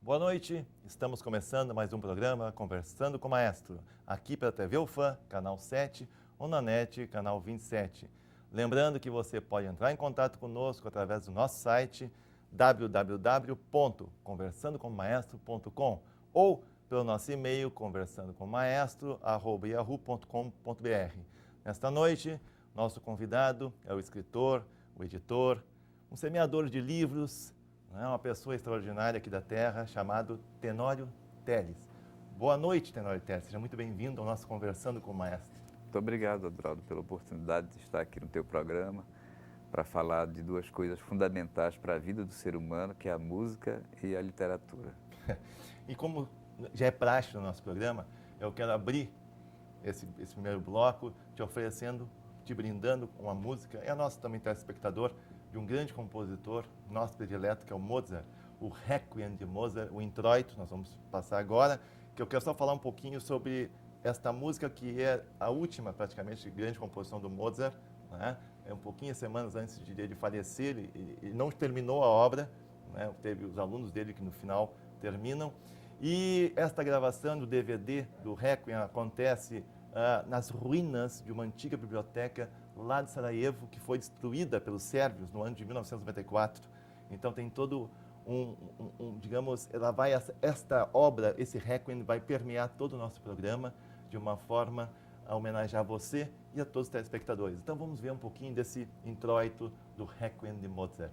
Boa noite, estamos começando mais um programa Conversando com o Maestro, aqui pela TV UFAM, canal 7, ou na NET, canal 27. Lembrando que você pode entrar em contato conosco através do nosso site www.conversandocommaestro.com ou pelo nosso e-mail conversandocommaestro@yahoo.com.br. Nesta noite, nosso convidado é o escritor, o editor, um semeador de livros, uma pessoa extraordinária aqui da Terra, chamado Tenório Telles. Boa noite, Tenório Telles. Seja muito bem-vindo ao nosso Conversando com o Maestro. Muito obrigado, Adroaldo, pela oportunidade de estar aqui no teu programa para falar de duas coisas fundamentais para a vida do ser humano, que é a música e a literatura. E como já é praxe no nosso programa, eu quero abrir esse primeiro bloco te oferecendo, te brindando com uma música, e a nossa também telespectador, de um grande compositor, nosso predileto, que é o Mozart, o Requiem de Mozart, o Introito, nós vamos passar agora, que eu quero só falar um pouquinho sobre esta música, que é a última, praticamente, grande composição do Mozart, né? É um pouquinho semanas antes de ele falecer, ele não terminou a obra, né? Teve os alunos dele que no final terminam, e esta gravação do DVD do Requiem acontece nas ruínas de uma antiga biblioteca lá de Sarajevo, que foi destruída pelos sérvios no ano de 1994. Então tem todo digamos, esta obra, esse Requiem, vai permear todo o nosso programa de uma forma a homenagear você e a todos os telespectadores. Então vamos ver um pouquinho desse introito do Requiem de Mozart.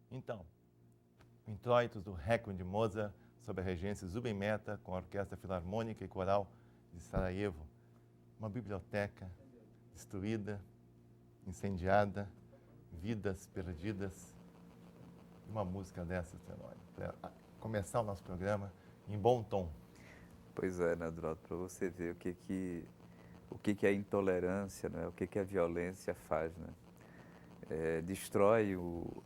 Então, introitos do Requiem de Mozart, sob a regência Zubin Mehta, com a Orquestra Filarmônica e Coral de Sarajevo. Uma biblioteca destruída, incendiada, vidas perdidas. Uma música dessas, Tenório, para começar o nosso programa em bom tom. Pois é, né, Adroaldo, para você ver o que a intolerância, né, o que a violência faz, né? destrói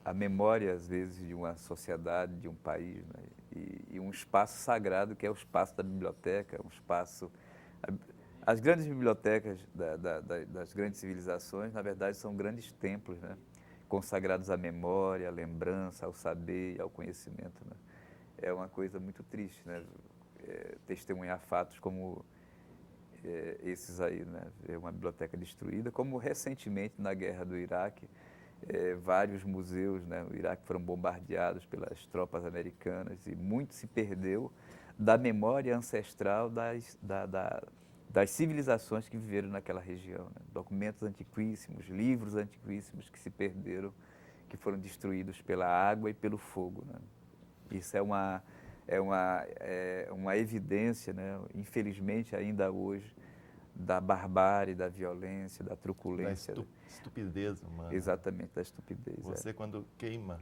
a memória, às vezes, de uma sociedade, de um país, né? E um espaço sagrado que é o espaço da biblioteca, um espaço... As grandes bibliotecas das grandes civilizações, na verdade, são grandes templos, né? Consagrados à memória, à lembrança, ao saber e ao conhecimento, né? É uma coisa muito triste, né? Testemunhar fatos como esses aí, né? É uma biblioteca destruída, como recentemente na guerra do Iraque, vários museus, né, no Iraque foram bombardeados pelas tropas americanas e muito se perdeu da memória ancestral das civilizações que viveram naquela região, né? Documentos antiquíssimos, livros antiquíssimos que se perderam, que foram destruídos pela água e pelo fogo, né? Isso é uma evidência, né, infelizmente ainda hoje, da barbárie, da violência, da truculência. Da estupidez humana. Exatamente, da estupidez. Você, quando queima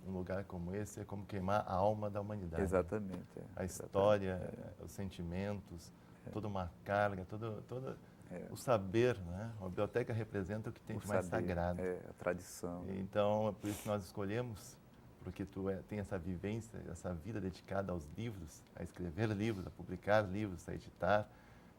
um lugar como esse, é como queimar a alma da humanidade. Exatamente. A história, os sentimentos, toda uma carga, todo o saber, né? A biblioteca representa o que tem de mais sagrado. A tradição. Então, é por isso que nós escolhemos, porque tu tem essa vivência, essa vida dedicada aos livros, a escrever livros, a publicar livros, a editar.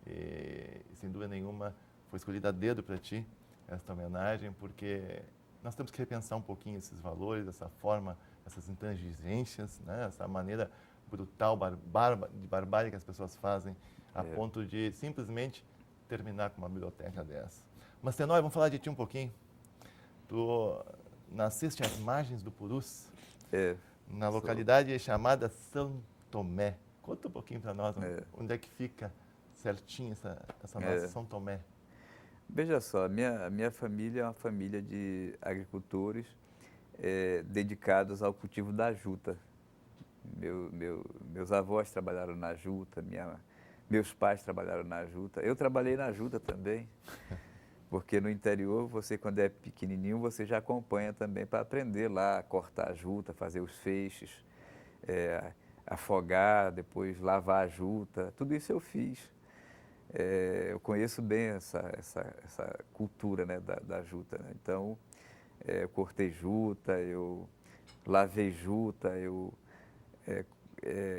E, sem dúvida nenhuma, foi escolhida a dedo para ti esta homenagem, porque nós temos que repensar um pouquinho esses valores, essa forma, essas intransigências, né? Essa maneira brutal, de barbárie que as pessoas fazem, a ponto de simplesmente terminar com uma biblioteca dessa. Mas, Tenório, vamos falar de ti um pouquinho. Tu nasceste às margens do Purus, na localidade chamada São Tomé. Conta um pouquinho para nós onde é que fica certinho essa nossa São Tomé. Veja só, a minha família é uma família de agricultores dedicados ao cultivo da juta. Meus avós trabalharam na juta, meus pais trabalharam na juta. Eu trabalhei na juta também, porque no interior, você quando é pequenininho, você já acompanha também para aprender lá a cortar a juta, fazer os feixes, afogar, depois lavar a juta. Tudo isso eu fiz. Eu conheço bem essa cultura, né, da juta, né? Então, eu cortei juta, eu lavei juta, eu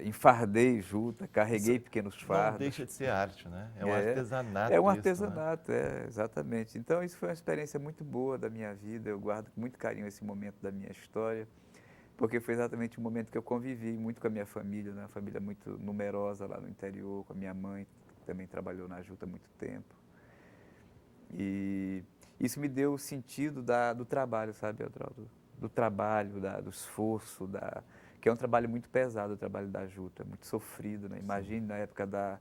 enfardei juta, carreguei pequenos fardos. Não deixa de ser arte, né? É um artesanato. É um isso, artesanato, né? Exatamente. Então, isso foi uma experiência muito boa da minha vida. Eu guardo com muito carinho esse momento da minha história, porque foi exatamente o momento que eu convivi muito com a minha família, né? Uma família muito numerosa lá no interior, com a minha mãe, que também trabalhou na juta há muito tempo. E isso me deu o sentido do trabalho, sabe, Adroaldo? Do trabalho, do esforço, que é um trabalho muito pesado, o trabalho da juta, muito sofrido, né? Imagine na época da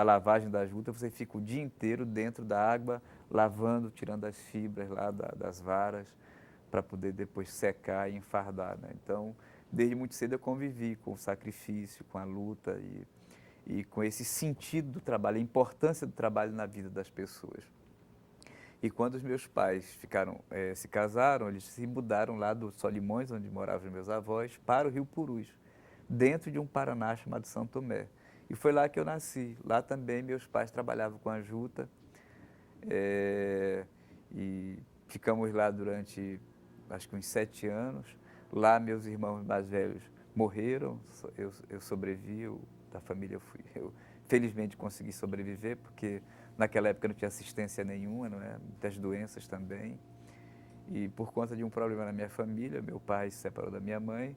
lavagem da juta, você fica o dia inteiro dentro da água, lavando, tirando as fibras lá das varas, para poder depois secar e enfardar, né? Então, desde muito cedo eu convivi com o sacrifício, com a luta e com esse sentido do trabalho, a importância do trabalho na vida das pessoas. E quando os meus pais se casaram, eles se mudaram lá do Solimões, onde moravam meus avós, para o Rio Purus, dentro de um Paraná chamado São Tomé. E foi lá que eu nasci. Lá também meus pais trabalhavam com a juta. E ficamos lá durante, acho que uns 7 anos. Lá meus irmãos mais velhos morreram, eu sobrevivi, da família eu felizmente consegui sobreviver, porque naquela época não tinha assistência nenhuma, não é? Muitas doenças também. E por conta de um problema na minha família, meu pai se separou da minha mãe,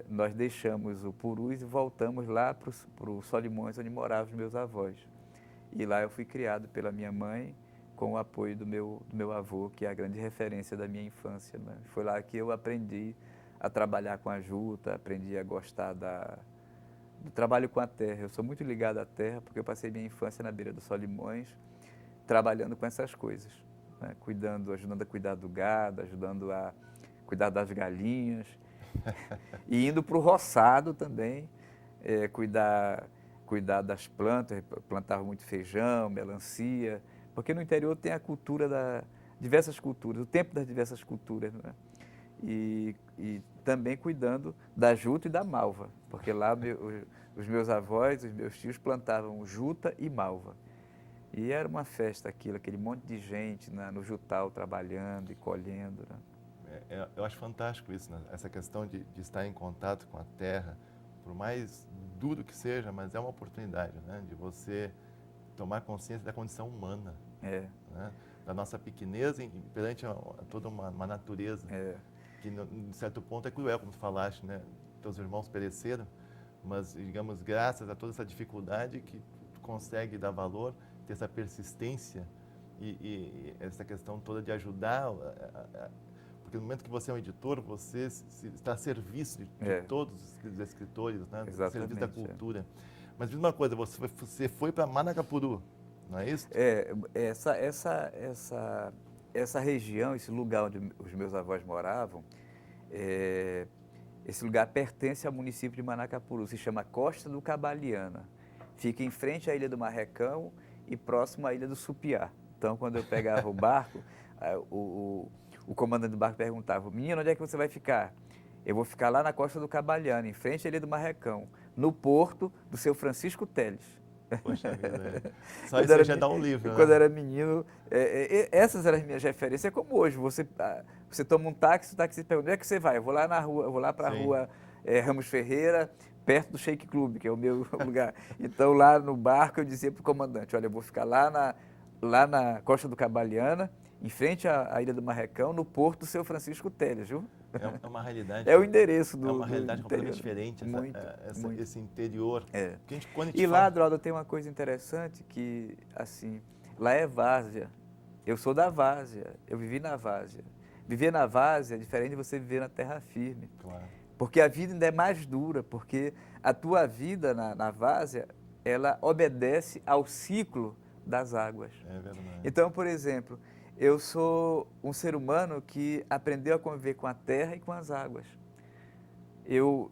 nós deixamos o Purus e voltamos lá para o Solimões, onde moravam os meus avós. E lá eu fui criado pela minha mãe, com o apoio do meu avô, que é a grande referência da minha infância, né? Foi lá que eu aprendi a trabalhar com a juta, aprendi a gostar do trabalho com a terra. Eu sou muito ligado à terra, porque eu passei minha infância na beira do Solimões, trabalhando com essas coisas, né? Ajudando a cuidar do gado, ajudando a cuidar das galinhas, e indo para o roçado também, cuidar das plantas, plantava muito feijão, melancia, porque no interior tem a cultura diversas culturas, o tempo das diversas culturas, né? E também cuidando da juta e da malva, porque lá os meus avós, os meus tios plantavam juta e malva. E era uma festa aquilo, aquele monte de gente no Jutal trabalhando e colhendo, né? Eu acho fantástico isso, né? Essa questão de estar em contato com a terra, por mais duro que seja, mas é uma oportunidade, né? De você tomar consciência da condição humana, né? Da nossa pequenez perante toda uma natureza, que, de certo ponto, é cruel, como tu falaste, né? Teus irmãos pereceram, mas, digamos, graças a toda essa dificuldade que tu consegue dar valor, ter essa persistência e essa questão toda de ajudar, porque no momento que você é um editor, você está a serviço de todos os escritores, né? A serviço da cultura. Mas diz uma coisa, você foi para Manacapuru, não é isso? Essa região, esse lugar onde os meus avós moravam, esse lugar pertence ao município de Manacapuru, se chama Costa do Cabaliana. Fica em frente à Ilha do Marrecão e próximo à Ilha do Supiá. Então, quando eu pegava o barco, o comandante do barco perguntava: menino, onde é que você vai ficar? Eu vou ficar lá na Costa do Cabaliana, em frente à Ilha do Marrecão, no porto do seu Francisco Teles. Poxa vida, só isso já dá um livro, né? Quando eu era menino, essas eram as minhas referências. É como hoje, você toma um táxi, o taxista pergunta: onde é que você vai? Eu vou lá na rua, eu vou lá para a rua Ramos Ferreira, perto do Shake Club, que é o meu lugar. Então, lá no barco, eu dizia para o comandante: olha, eu vou ficar lá na Costa do Cabaliana, em frente à Ilha do Marrecão, no porto do seu Francisco Teles, viu? É uma realidade. É o endereço do. É uma realidade do completamente diferente, muito. Esse interior. Quando a gente e lá, Adroaldo, tem uma coisa interessante que, assim, lá é várzea. Eu sou da várzea, eu vivi na várzea. Viver na várzea é diferente de você viver na terra firme. Claro. Porque a vida ainda é mais dura, porque a tua vida na várzea, ela obedece ao ciclo das águas. É verdade. Então, por exemplo, eu sou um ser humano que aprendeu a conviver com a terra e com as águas. Eu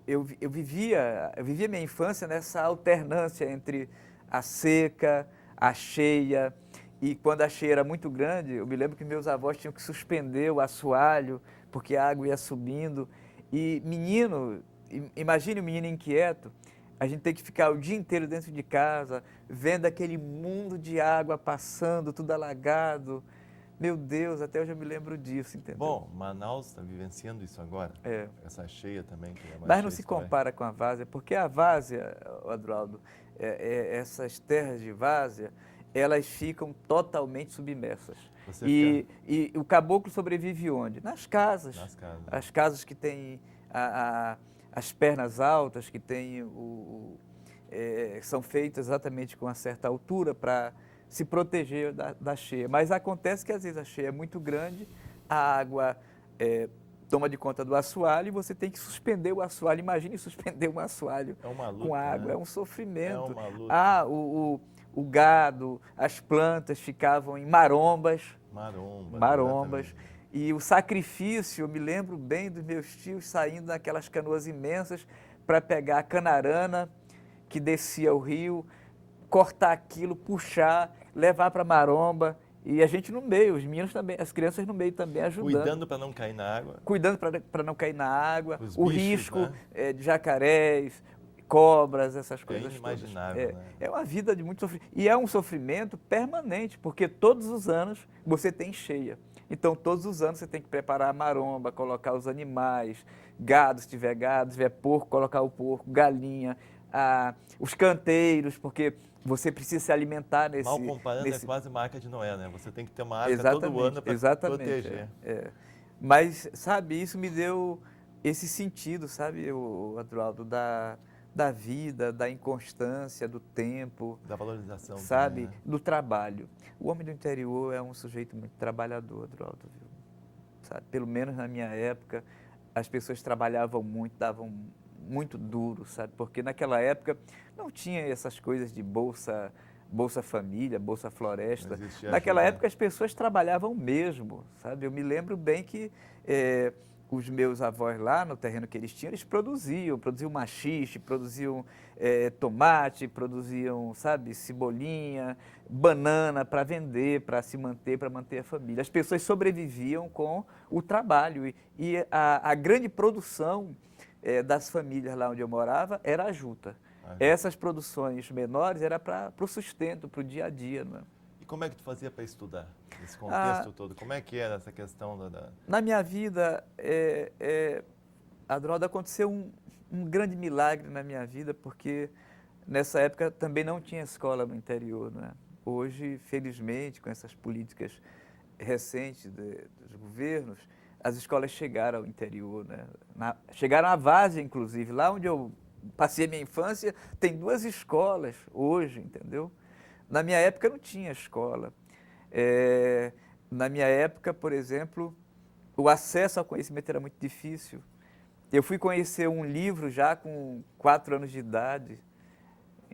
vivia minha infância nessa alternância entre a seca, a cheia, e quando a cheia era muito grande, eu me lembro que meus avós tinham que suspender o assoalho, porque a água ia subindo. E menino, imagine um menino inquieto, a gente tem que ficar o dia inteiro dentro de casa, vendo aquele mundo de água passando, tudo alagado. Meu Deus, até hoje eu me lembro disso, entendeu? Bom, Manaus está vivenciando isso agora, essa cheia também. Que é Mas não se compara com a várzea, porque a várzea, Adroaldo, essas terras de várzea, elas ficam totalmente submersas. E o caboclo sobrevive onde? Nas casas. Nas casas. As casas que têm as pernas altas, que têm são feitas exatamente com uma certa altura para se proteger da cheia. Mas acontece que às vezes a cheia é muito grande, a água toma de conta do assoalho e você tem que suspender o assoalho. Imagine suspender um assoalho com água, né? É um sofrimento. É uma luta. O gado, as plantas ficavam em marombas. Marombas. E o sacrifício, eu me lembro bem dos meus tios saindo naquelas canoas imensas para pegar a canarana que descia o rio, cortar aquilo, puxar, levar para a maromba, e a gente no meio, os meninos também, as crianças no meio também ajudando. Cuidando para não cair na água. Cuidando para não cair na água, Os o bichos, risco, né? De jacarés, cobras, essas coisas inimaginável, todas. né? É uma vida de muito sofrimento, e é um sofrimento permanente, porque todos os anos você tem cheia. Então, todos os anos você tem que preparar a maromba, colocar os animais, gado, se tiver porco, colocar o porco, galinha, os canteiros, porque você precisa se alimentar nesse... Mal comparando, é quase uma arca de Noé, né? Você tem que ter uma arca todo ano para proteger. Mas, sabe, isso me deu esse sentido, sabe, Adroaldo, da vida, da inconstância, do tempo. Da valorização. Sabe, também, né? do trabalho. O homem do interior é um sujeito muito trabalhador, Adroaldo, viu? Sabe, pelo menos na minha época, as pessoas trabalhavam muito, davam muito duro, sabe? Porque naquela época não tinha essas coisas de Bolsa Família, Bolsa Floresta. Naquela época as pessoas trabalhavam mesmo, sabe? Eu me lembro bem que os meus avós lá no terreno que eles tinham, eles produziam maxixe, produziam tomate, produziam, sabe, cebolinha, banana para vender, para se manter, para manter a família. As pessoas sobreviviam com o trabalho e a grande produção das famílias lá onde eu morava era a juta. Essas produções menores era para o sustento, para o dia a dia. Não é? como é que tu fazia para estudar? Nesse contexto todo, como é que era essa questão da... Na minha vida, Adroaldo, aconteceu um grande milagre na minha vida, porque nessa época também não tinha escola no interior, né? Hoje, felizmente, com essas políticas recentes dos governos, as escolas chegaram ao interior, né? Chegaram à Várzea, inclusive. Lá onde eu passei a minha infância, tem 2 escolas hoje, entendeu? Na minha época não tinha escola. Na minha época, por exemplo, o acesso ao conhecimento era muito difícil. Eu fui conhecer um livro já com 4 anos de idade,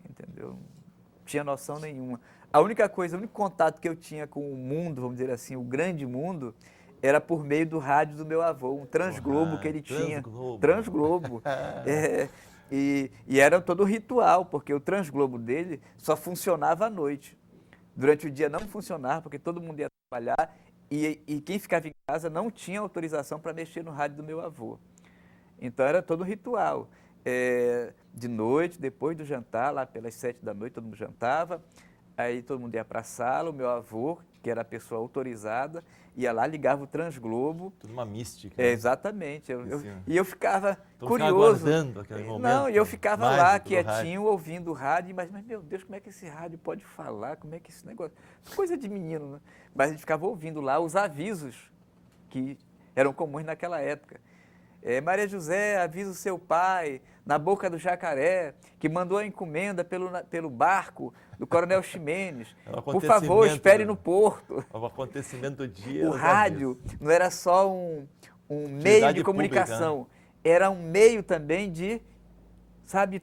entendeu? Não tinha noção nenhuma. A única coisa, o único contato que eu tinha com o mundo, vamos dizer assim, o grande mundo, era por meio do rádio do meu avô, um Transglobo que ele tinha. Transglobo. E era todo ritual, porque o Transglobo dele só funcionava à noite. Durante o dia não funcionava, porque todo mundo ia trabalhar e quem ficava em casa não tinha autorização para mexer no rádio do meu avô. Então era todo ritual. De noite, depois do jantar, lá pelas 7 da noite, todo mundo jantava, aí todo mundo ia para a sala, o meu avô, que era a pessoa autorizada, ia lá, ligava o Transglobo. Tudo uma mística. Né? Exatamente. E eu ficava curioso. Aguardando aquele momento. Não, e eu ficava lá, quietinho, ouvindo o rádio, mas meu Deus, como é que esse rádio pode falar? Como é que esse negócio... Coisa de menino, né? Mas a gente ficava ouvindo lá os avisos que eram comuns naquela época. Maria José, avisa o seu pai, na boca do jacaré, que mandou a encomenda pelo barco do Coronel Ximenes. Por favor, espere no porto. O acontecimento do dia. O rádio não era só um meio de comunicação, pública, né? Era um meio também de,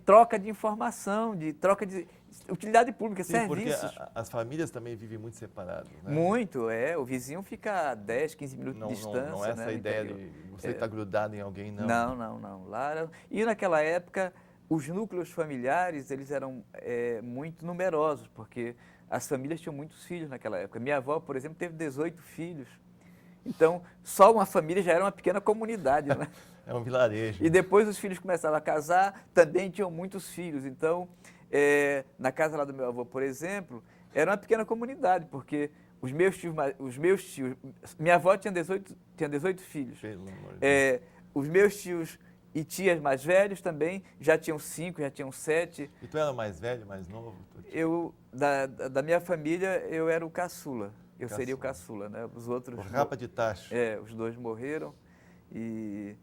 troca de informação, de troca de utilidade pública, sim, serviços. Porque as famílias também vivem muito separadas. Né? Muito, o vizinho fica a 10, 15 minutos de distância. Não é essa ideia de você estar grudado em alguém, não. Não. E naquela época, os núcleos familiares, eles eram muito numerosos, porque as famílias tinham muitos filhos naquela época. Minha avó, por exemplo, teve 18 filhos. Então, só uma família já era uma pequena comunidade, né? É um vilarejo. E depois os filhos começavam a casar, também tinham muitos filhos. Então, na casa lá do meu avô, por exemplo, era uma pequena comunidade, porque os meus tios, minha avó tinha 18 filhos. Pelo amor de Deus. Os meus tios e tias mais velhos também já tinham 5, já tinham 7. E tu era mais velho, mais novo? Da minha família, eu era o caçula. Eu seria o caçula, né? Os outros... O rapa de tacho. Os 2 morreram e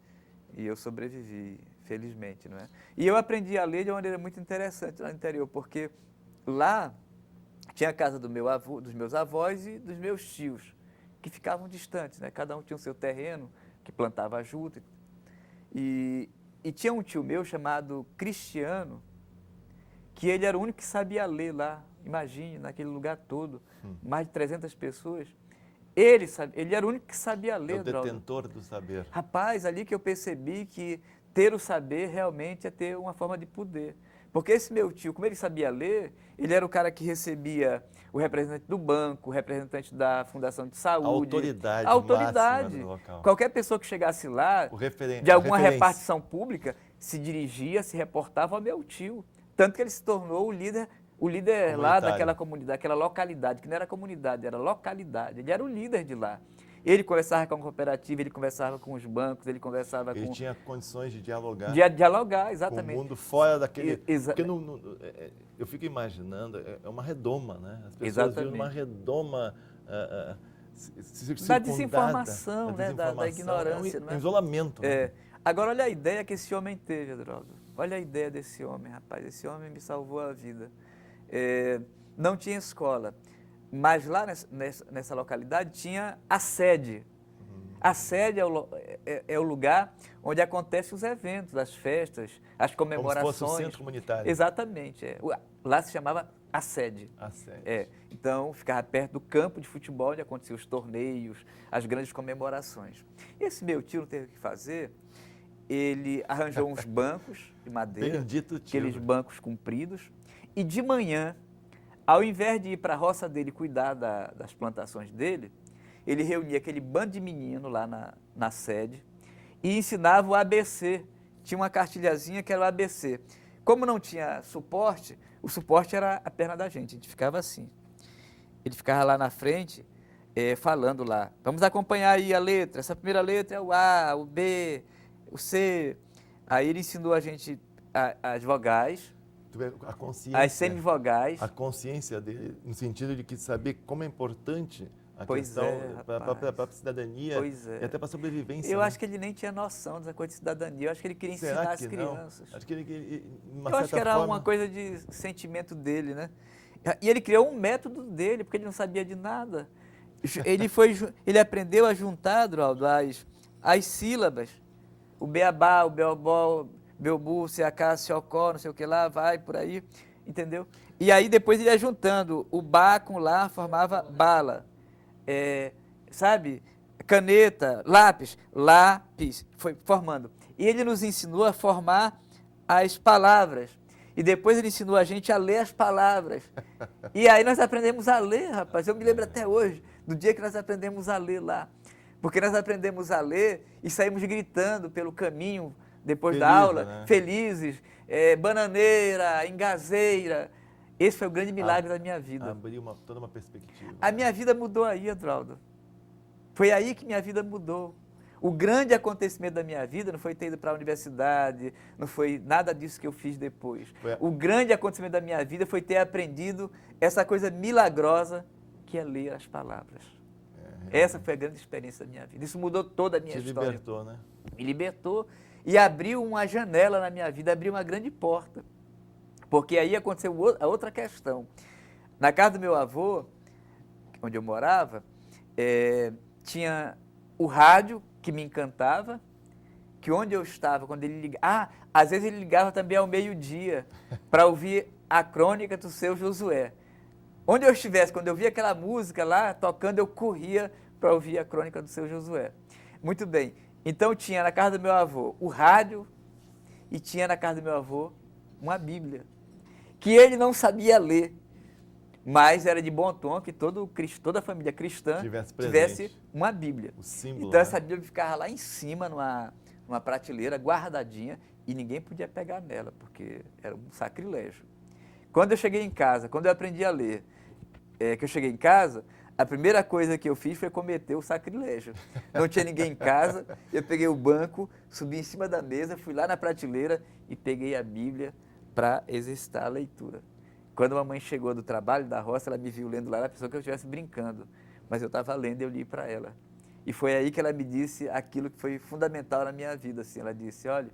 eu sobrevivi, felizmente, não é? E eu aprendi a ler de uma maneira muito interessante lá no interior, porque lá tinha a casa do meu avô, dos meus avós e dos meus tios, que ficavam distantes, né? Cada um tinha o seu terreno, que plantava juta. E tinha um tio meu chamado Cristiano, que ele era o único que sabia ler lá. Imagine, naquele lugar todo, mais de 300 pessoas. Ele era o único que sabia ler. É o detentor do saber. Rapaz, ali que eu percebi que ter o saber realmente é ter uma forma de poder. Porque esse meu tio, como ele sabia ler, ele era o cara que recebia o representante do banco, o representante da Fundação de Saúde. A autoridade do local. Qualquer pessoa que chegasse lá, de alguma repartição pública, se dirigia, se reportava ao meu tio. Tanto que ele se tornou o líder lá daquela comunidade, daquela localidade, que não era comunidade, era localidade. Ele era o líder de lá. Ele conversava com a cooperativa, ele conversava com os bancos, ele conversava com... Ele tinha condições de dialogar. De dialogar, exatamente. Com o mundo fora daquele... Porque eu fico imaginando, é uma redoma, né? As pessoas vivem numa redoma... da desinformação, né? Da ignorância. É um isolamento. Né? Agora, olha a ideia que esse homem teve, Adroaldo. Olha a ideia desse homem, rapaz. Esse homem me salvou a vida. Não tinha escola, mas lá nessa localidade tinha a sede. A sede é o lugar onde acontecem os eventos, as festas, as comemorações. Como se fosse um centro comunitário. Exatamente. Lá se chamava a sede. A sede. Então, ficava perto do campo de futebol, onde aconteciam os torneios, as grandes comemorações. Esse meu tio não teve o que fazer. Ele arranjou uns bancos de madeira, aqueles bancos compridos, e de manhã, ao invés de ir para a roça dele cuidar das plantações dele, ele reunia aquele bando de menino lá na sede e ensinava o ABC. Tinha uma cartilhazinha que era o ABC. Como não tinha suporte, o suporte era a perna da gente, a gente ficava assim. ele ficava lá na frente, falando lá. Vamos acompanhar aí a letra. Essa primeira letra é o A, o B, o C. Aí ele ensinou a gente as vogais, Tu vê a as consciência, semivogais. a consciência dele, no sentido de que saber como é importante a Pois questão é, para a rapaz. própria cidadania Pois é. e até para a sobrevivência. Eu né? acho que ele nem tinha noção dessa coisa de cidadania. Eu acho que ele queria ensinar Será as que crianças. não? Acho que uma Eu acho que certa era forma, uma coisa de sentimento dele, né? E ele criou um método dele, porque ele não sabia de nada. Ele aprendeu a juntar, Draldo, as sílabas. O beabá, o beobó, beobu, seacá, seocó, não sei o que lá, vai por aí, entendeu? E aí depois ele ia juntando. O ba com lá formava bala. Sabe? Caneta, lápis, foi formando. E ele nos ensinou a formar as palavras. E depois ele ensinou a gente a ler as palavras. E aí nós aprendemos a ler, rapaz. Eu me lembro até hoje do dia que nós aprendemos a ler lá. Porque nós aprendemos a ler e saímos gritando pelo caminho depois da aula, né? felizes, bananeira, engazeira. Esse foi o grande milagre da minha vida. Abriu toda uma perspectiva. A minha vida mudou aí, Adraldo. Foi aí que minha vida mudou. O grande acontecimento da minha vida não foi ter ido para a universidade, não foi nada disso que eu fiz depois. O grande acontecimento da minha vida foi ter aprendido essa coisa milagrosa que é ler as palavras. Essa foi a grande experiência da minha vida. Isso mudou toda a minha história. Te libertou, né? Me libertou e abriu uma janela na minha vida, abriu uma grande porta. Porque aí aconteceu a outra questão. Na casa do meu avô, onde eu morava, tinha o rádio que me encantava, que onde eu estava, quando ele ligava... às vezes ele ligava também ao meio-dia para ouvir a crônica do seu Josué. Onde eu estivesse, quando eu via aquela música lá tocando, eu corria para ouvir a crônica do seu Josué. Muito bem. Então tinha na casa do meu avô o rádio e tinha na casa do meu avô uma Bíblia, que ele não sabia ler, mas era de bom tom que toda a família cristã tivesse uma Bíblia. O símbolo, então essa Bíblia ficava lá em cima, numa prateleira, guardadinha, e ninguém podia pegar nela, porque era um sacrilégio. Quando eu cheguei em casa, quando eu aprendi a ler, que eu cheguei em casa, a primeira coisa que eu fiz foi cometer o sacrilégio. Não tinha ninguém em casa, eu peguei o banco, subi em cima da mesa, fui lá na prateleira e peguei a Bíblia para exercitar a leitura. Quando a mamãe chegou do trabalho, da roça, ela me viu lendo lá, ela pensou que eu estivesse brincando. Mas eu estava lendo e eu li para ela. E foi aí que ela me disse aquilo que foi fundamental na minha vida. Assim. Ela disse, olha,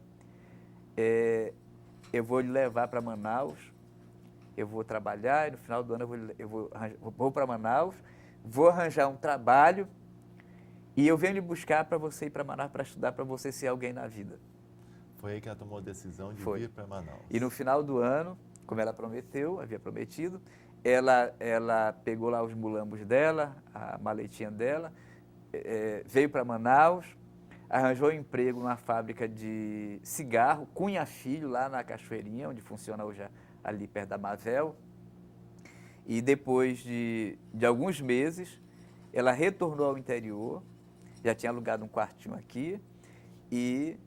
eu vou lhe levar para Manaus, eu vou trabalhar, e no final do ano eu vou para Manaus, vou arranjar um trabalho e eu venho lhe buscar para você ir para Manaus para estudar, para você ser alguém na vida. Foi aí que ela tomou a decisão de vir para Manaus. E no final do ano, como ela prometeu, havia prometido, ela pegou lá os mulambos dela, a maletinha dela, veio para Manaus, arranjou um emprego numa fábrica de cigarro, Cunha Filho, lá na Cachoeirinha, onde funciona hoje ali perto da Mavel. E depois de alguns meses, ela retornou ao interior, já tinha alugado um quartinho aqui, e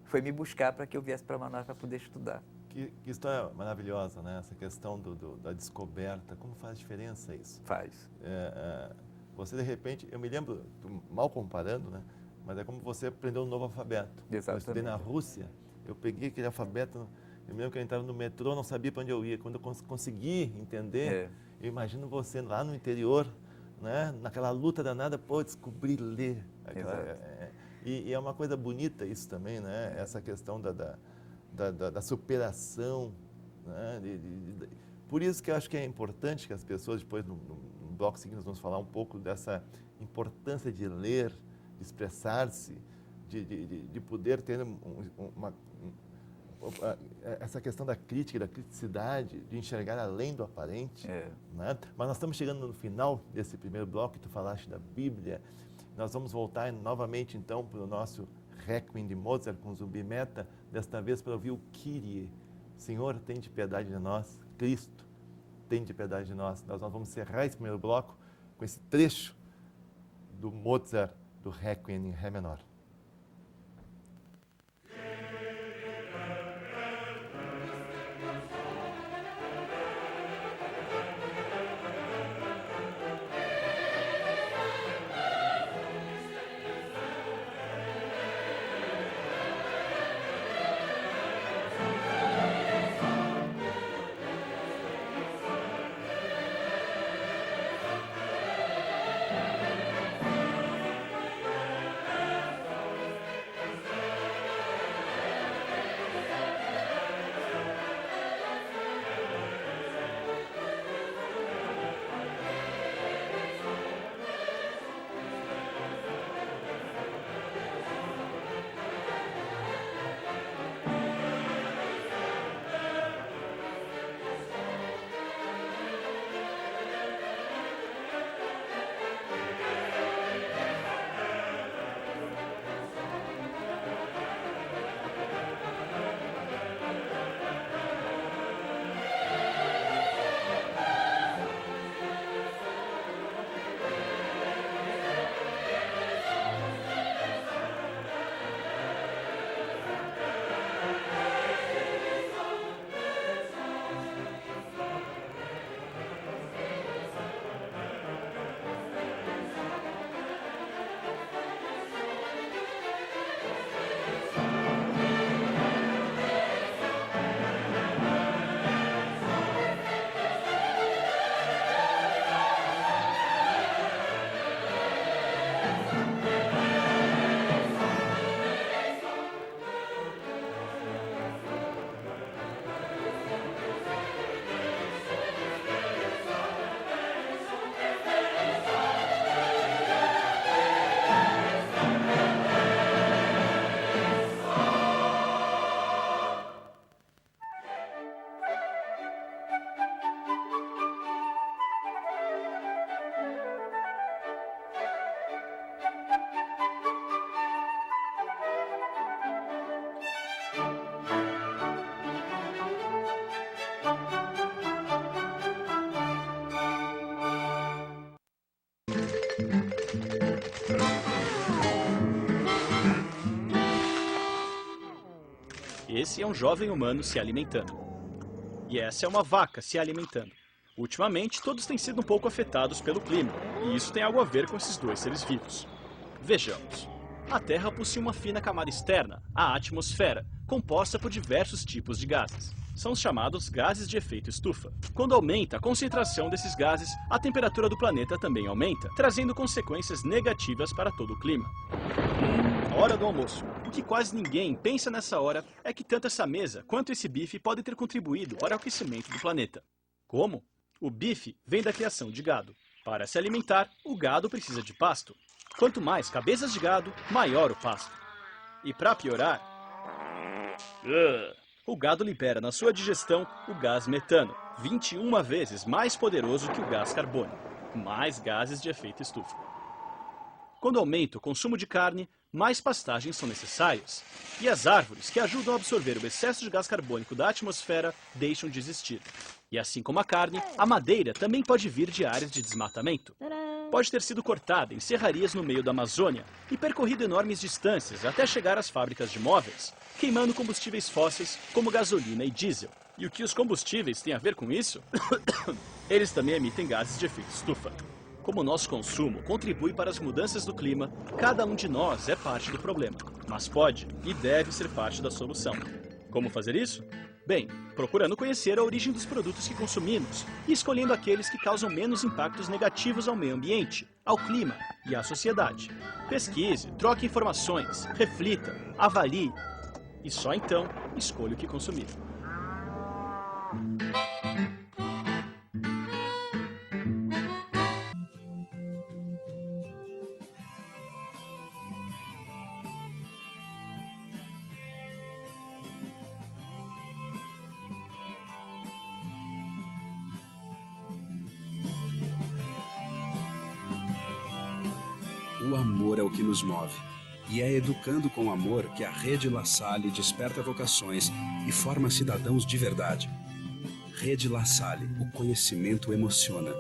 foi me buscar para que eu viesse para Manaus para poder estudar. Que história maravilhosa, né? Essa questão da descoberta, como faz diferença isso? Faz. Você, de repente, eu me lembro, mal comparando, né? Mas é como você aprendeu um novo alfabeto. Exatamente. Eu estudei na Rússia, eu peguei aquele alfabeto, eu me lembro que eu entrava no metrô, não sabia para onde eu ia. Quando eu consegui entender, eu imagino você lá no interior, né? Naquela luta danada, descobrir ler. E é uma coisa bonita isso também, né? Essa questão da superação, né? Por isso que eu acho que é importante que as pessoas, depois no bloco seguinte, nós vamos falar um pouco dessa importância de ler, de expressar-se, de poder ter essa questão da crítica, da criticidade, de enxergar além do aparente. Né? Mas nós estamos chegando no final desse primeiro bloco, que tu falaste da Bíblia. Nós vamos voltar novamente, então, para o nosso Requiem de Mozart com Zumbi Meta, desta vez para ouvir o Kyrie. Senhor, tem de piedade de nós. Cristo, tem de piedade de nós. Nós vamos encerrar esse primeiro bloco com esse trecho do Mozart, do Requiem em Ré menor. Esse é um jovem humano se alimentando. E essa é uma vaca se alimentando. Ultimamente, todos têm sido um pouco afetados pelo clima, e isso tem algo a ver com esses dois seres vivos. Vejamos. A Terra possui uma fina camada externa, a atmosfera, composta por diversos tipos de gases. São os chamados gases de efeito estufa. Quando aumenta a concentração desses gases, a temperatura do planeta também aumenta, trazendo consequências negativas para todo o clima. Hora do almoço. O que quase ninguém pensa nessa hora é que tanto essa mesa quanto esse bife podem ter contribuído para o aquecimento do planeta. Como? O bife vem da criação de gado. Para se alimentar, o gado precisa de pasto. Quanto mais cabeças de gado, maior o pasto. E para piorar, o gado libera na sua digestão o gás metano, 21 vezes mais poderoso que o gás carbônico, mais gases de efeito estufa. Quando aumenta o consumo de carne, mais pastagens são necessárias. E as árvores que ajudam a absorver o excesso de gás carbônico da atmosfera deixam de existir. E assim como a carne, a madeira também pode vir de áreas de desmatamento. Pode ter sido cortada em serrarias no meio da Amazônia e percorrido enormes distâncias até chegar às fábricas de móveis, queimando combustíveis fósseis como gasolina e diesel. E o que os combustíveis têm a ver com isso? Eles também emitem gases de efeito estufa. Como o nosso consumo contribui para as mudanças do clima, cada um de nós é parte do problema, mas pode e deve ser parte da solução. Como fazer isso? Bem, procurando conhecer a origem dos produtos que consumimos e escolhendo aqueles que causam menos impactos negativos ao meio ambiente, ao clima e à sociedade. Pesquise, troque informações, reflita, avalie e só então escolha o que consumir. O amor é o que nos move. E é educando com amor que a Rede La Salle desperta vocações e forma cidadãos de verdade. Rede La Salle, o conhecimento emociona.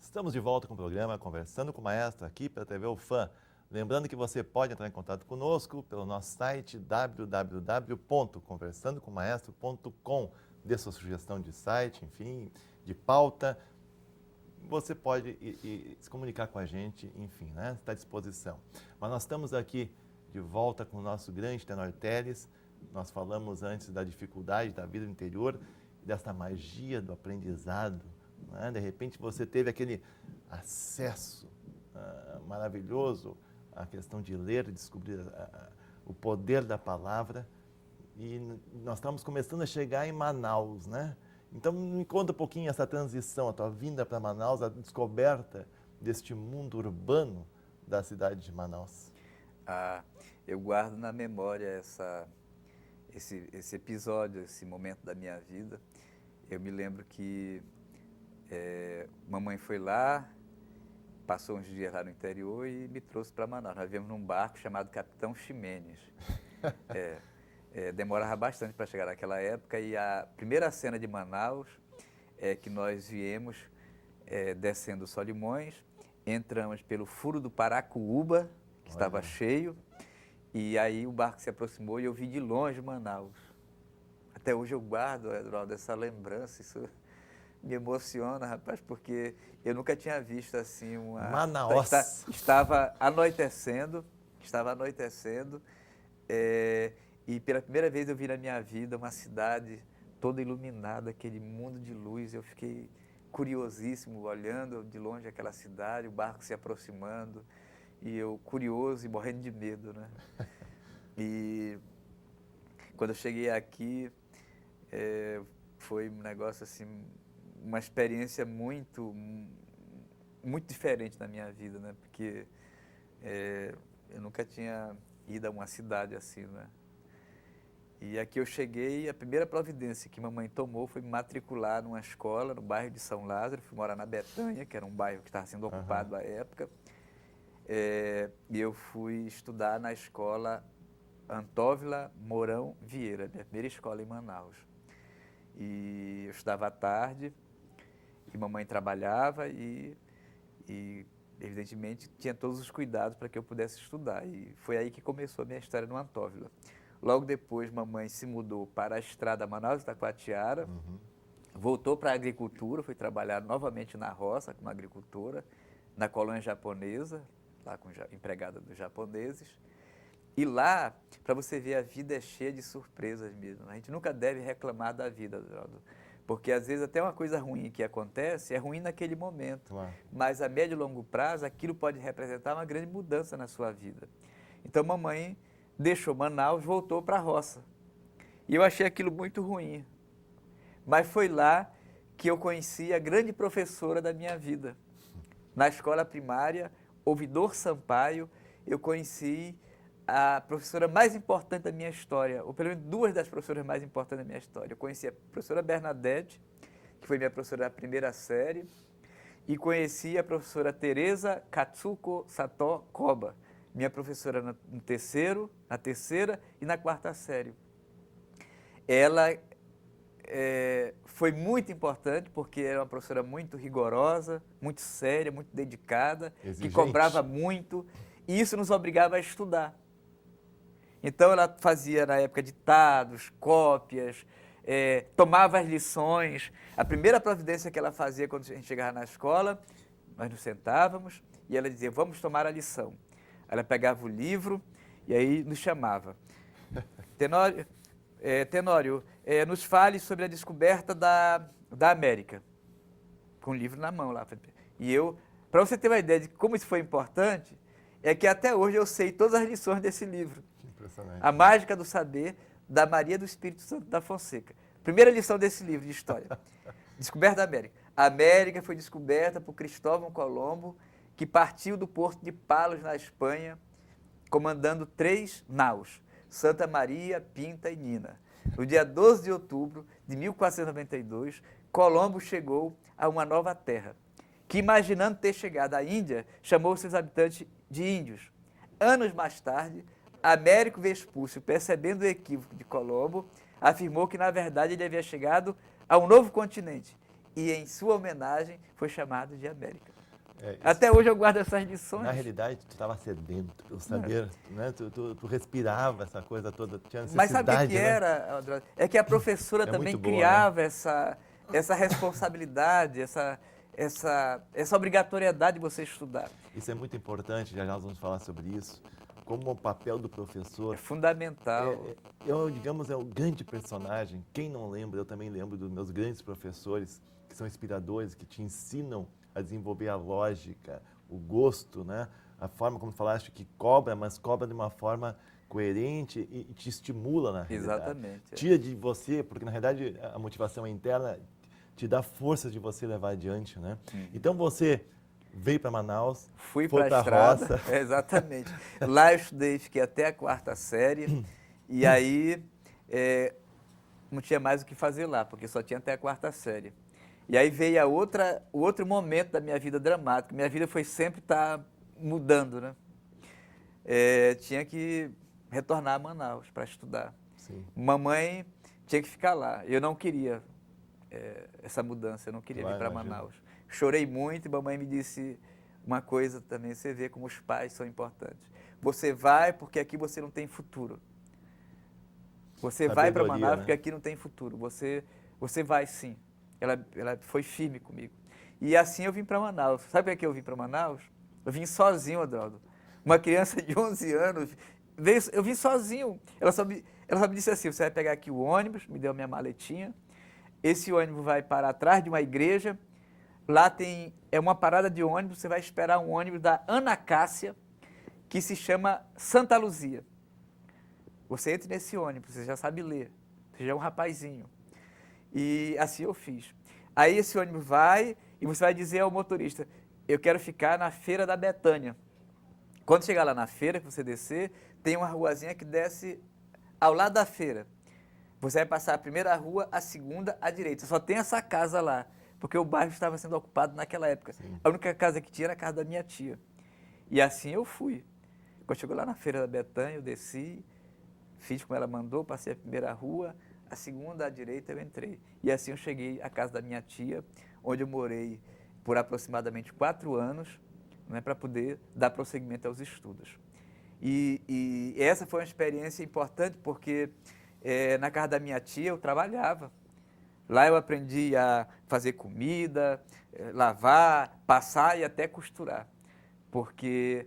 Estamos de volta com o programa Conversando com o Maestro aqui pela TV UFAM. Lembrando que você pode entrar em contato conosco pelo nosso site www.conversandocommaestro.com. Dê sua sugestão de site, enfim, de pauta. Você pode se comunicar com a gente, enfim, né? Está à disposição. Mas nós estamos aqui de volta com o nosso grande tenor Teles. Nós falamos antes da dificuldade da vida no interior e desta magia do aprendizado. Né? De repente você teve aquele acesso maravilhoso à questão de ler e descobrir o poder da palavra. E nós estamos começando a chegar em Manaus, né? Então, me conta um pouquinho essa transição, a tua vinda para Manaus, a descoberta deste mundo urbano da cidade de Manaus. Eu guardo na memória esse episódio, esse momento da minha vida. Eu me lembro que mamãe foi lá, passou uns dias lá no interior e me trouxe para Manaus. Nós viemos num barco chamado Capitão Ximenes. Demorava bastante para chegar naquela época, e a primeira cena de Manaus é que nós viemos descendo Solimões, entramos pelo Furo do Paracuúba, que estava cheio, e aí o barco se aproximou e eu vi de longe Manaus. Até hoje eu guardo, Eduardo, essa lembrança, isso me emociona, rapaz, porque eu nunca tinha visto assim Manaus. Estava anoitecendo, e pela primeira vez eu vi na minha vida uma cidade toda iluminada, aquele mundo de luz. Eu fiquei curiosíssimo, olhando de longe aquela cidade, o barco se aproximando, e eu curioso e morrendo de medo, né? E quando eu cheguei aqui, foi um negócio assim, uma experiência muito diferente na minha vida, né? Porque eu nunca tinha ido a uma cidade assim, né? E aqui eu cheguei, a primeira providência que mamãe tomou foi me matricular numa escola no bairro de São Lázaro. Fui morar na Betânia, que era um bairro que estava sendo ocupado à época. E eu fui estudar na escola Antóvila Mourão Vieira, minha primeira escola em Manaus. E eu estudava à tarde, e mamãe trabalhava e evidentemente, tinha todos os cuidados para que eu pudesse estudar. E foi aí que começou a minha história no Antóvila. Logo depois, mamãe se mudou para a estrada Manaus-Itacoatiara, voltou para a agricultura, foi trabalhar novamente na roça, como agricultora, na colônia japonesa, lá com empregada dos japoneses. E lá, para você ver, a vida é cheia de surpresas mesmo. A gente nunca deve reclamar da vida, Geraldo, porque às vezes até uma coisa ruim que acontece é ruim naquele momento, Claro. Mas a médio e longo prazo aquilo pode representar uma grande mudança na sua vida. Então mamãe deixou Manaus, voltou para a roça. E eu achei aquilo muito ruim. Mas foi lá que eu conheci a grande professora da minha vida. Na escola primária, Ouvidor Sampaio, eu conheci a professora mais importante da minha história, ou pelo menos duas das professoras mais importantes da minha história. Eu conheci a professora Bernadette, que foi minha professora da primeira série, e conheci a professora Teresa Katsuko Sato Koba, minha professora na terceira e na quarta série. Ela foi muito importante porque era uma professora muito rigorosa, muito séria, muito dedicada, Exigente. Que cobrava muito, e isso nos obrigava a estudar. Então ela fazia na época ditados, cópias, tomava as lições. A primeira providência que ela fazia quando a gente chegava na escola, nós nos sentávamos e ela dizia, vamos tomar a lição. Ela pegava o livro e aí nos chamava. Tenório, nos fale sobre a descoberta da América. Com o livro na mão lá. E eu, para você ter uma ideia de como isso foi importante, é que até hoje eu sei todas as lições desse livro. Impressionante. A Mágica do Saber, da Maria do Espírito Santo da Fonseca. Primeira lição desse livro de história. Descoberta da América. A América foi descoberta por Cristóvão Colombo, que partiu do porto de Palos, na Espanha, comandando 3 naus, Santa Maria, Pinta e Nina. No dia 12 de outubro de 1492, Colombo chegou a uma nova terra, que, imaginando ter chegado à Índia, chamou seus habitantes de índios. Anos mais tarde, Américo Vespúcio, percebendo o equívoco de Colombo, afirmou que, na verdade, ele havia chegado a um novo continente e, em sua homenagem, foi chamado de América. Até hoje eu guardo essas lições. Na realidade, tu estava sedento pelo saber, né? Tu respirava essa coisa toda, tinha necessidade. Mas sabe o que era, André? É que a professora também muito boa, criava, né? essa responsabilidade, essa obrigatoriedade de você estudar. Isso é muito importante, já nós vamos falar sobre isso. Como o papel do professor... É fundamental. Digamos, é o grande personagem. Quem não lembra, eu também lembro dos meus grandes professores, que são inspiradores, que te ensinam a desenvolver a lógica, o gosto, né? A forma como falaste que cobra, mas cobra de uma forma coerente e te estimula na realidade. Exatamente. Tira de você, porque na realidade a motivação é interna, te dá força de você levar adiante, né? Então você veio para Manaus, Fui foi para a para a estrada, roça. exatamente. Lá eu estudei, fiquei até a 4ª série, e aí não tinha mais o que fazer lá, porque só tinha até a 4ª série. E aí veio o outro momento da minha vida dramático. Minha vida foi sempre estar mudando, né? Tinha que retornar a Manaus para estudar. Sim. Mamãe tinha que ficar lá. Eu não queria essa mudança, eu não queria vir para imagino. Manaus. Chorei muito e mamãe me disse uma coisa também, você vê como os pais são importantes. Você vai porque aqui você não tem futuro. Você vai para Sabedoria, Manaus né? porque aqui não tem futuro. Você vai sim. Ela foi firme comigo. E assim eu vim para Manaus. Sabe por que eu vim para Manaus? Eu vim sozinho, Adaldo. Uma criança de 11 anos, eu vim sozinho. Ela só me disse assim, você vai pegar aqui o ônibus, me deu a minha maletinha. Esse ônibus vai parar atrás de uma igreja. Lá é uma parada de ônibus, você vai esperar um ônibus da Ana Cássia, que se chama Santa Luzia. Você entra nesse ônibus, você já sabe ler, você já é um rapazinho. E assim eu fiz. Aí esse ônibus vai e você vai dizer ao motorista, eu quero ficar na Feira da Betânia. Quando chegar lá na feira, que você descer, tem uma ruazinha que desce ao lado da feira. Você vai passar a primeira rua, a segunda, à direita. Só tem essa casa lá, porque o bairro estava sendo ocupado naquela época. Sim. A única casa que tinha era a casa da minha tia. E assim eu fui. Quando chegou lá na Feira da Betânia, eu desci, fiz como ela mandou, passei a primeira rua, a segunda, à direita, eu entrei. E assim eu cheguei à casa da minha tia, onde eu morei por aproximadamente 4 anos, né, para poder dar prosseguimento aos estudos. E essa foi uma experiência importante porque na casa da minha tia eu trabalhava. Lá eu aprendi a fazer comida, lavar, passar e até costurar. Porque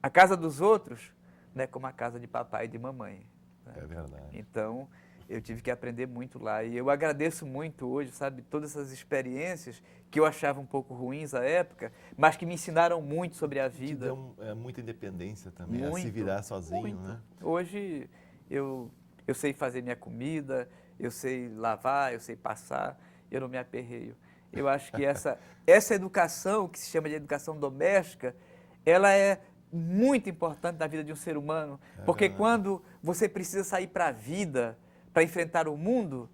a casa dos outros não é como a casa de papai e de mamãe. Né? É verdade. Então, eu tive que aprender muito lá. E eu agradeço muito hoje, sabe, todas essas experiências que eu achava um pouco ruins à época, mas que me ensinaram muito sobre a vida. Te deu muita independência também, a se Muito, virar sozinho, muito. né? Hoje eu sei fazer minha comida, eu sei lavar, eu sei passar, eu não me aperreio. Eu acho que essa educação, que se chama de educação doméstica, ela é muito importante na vida de um ser humano, porque verdade. quando você precisa sair para a vida, para enfrentar o mundo,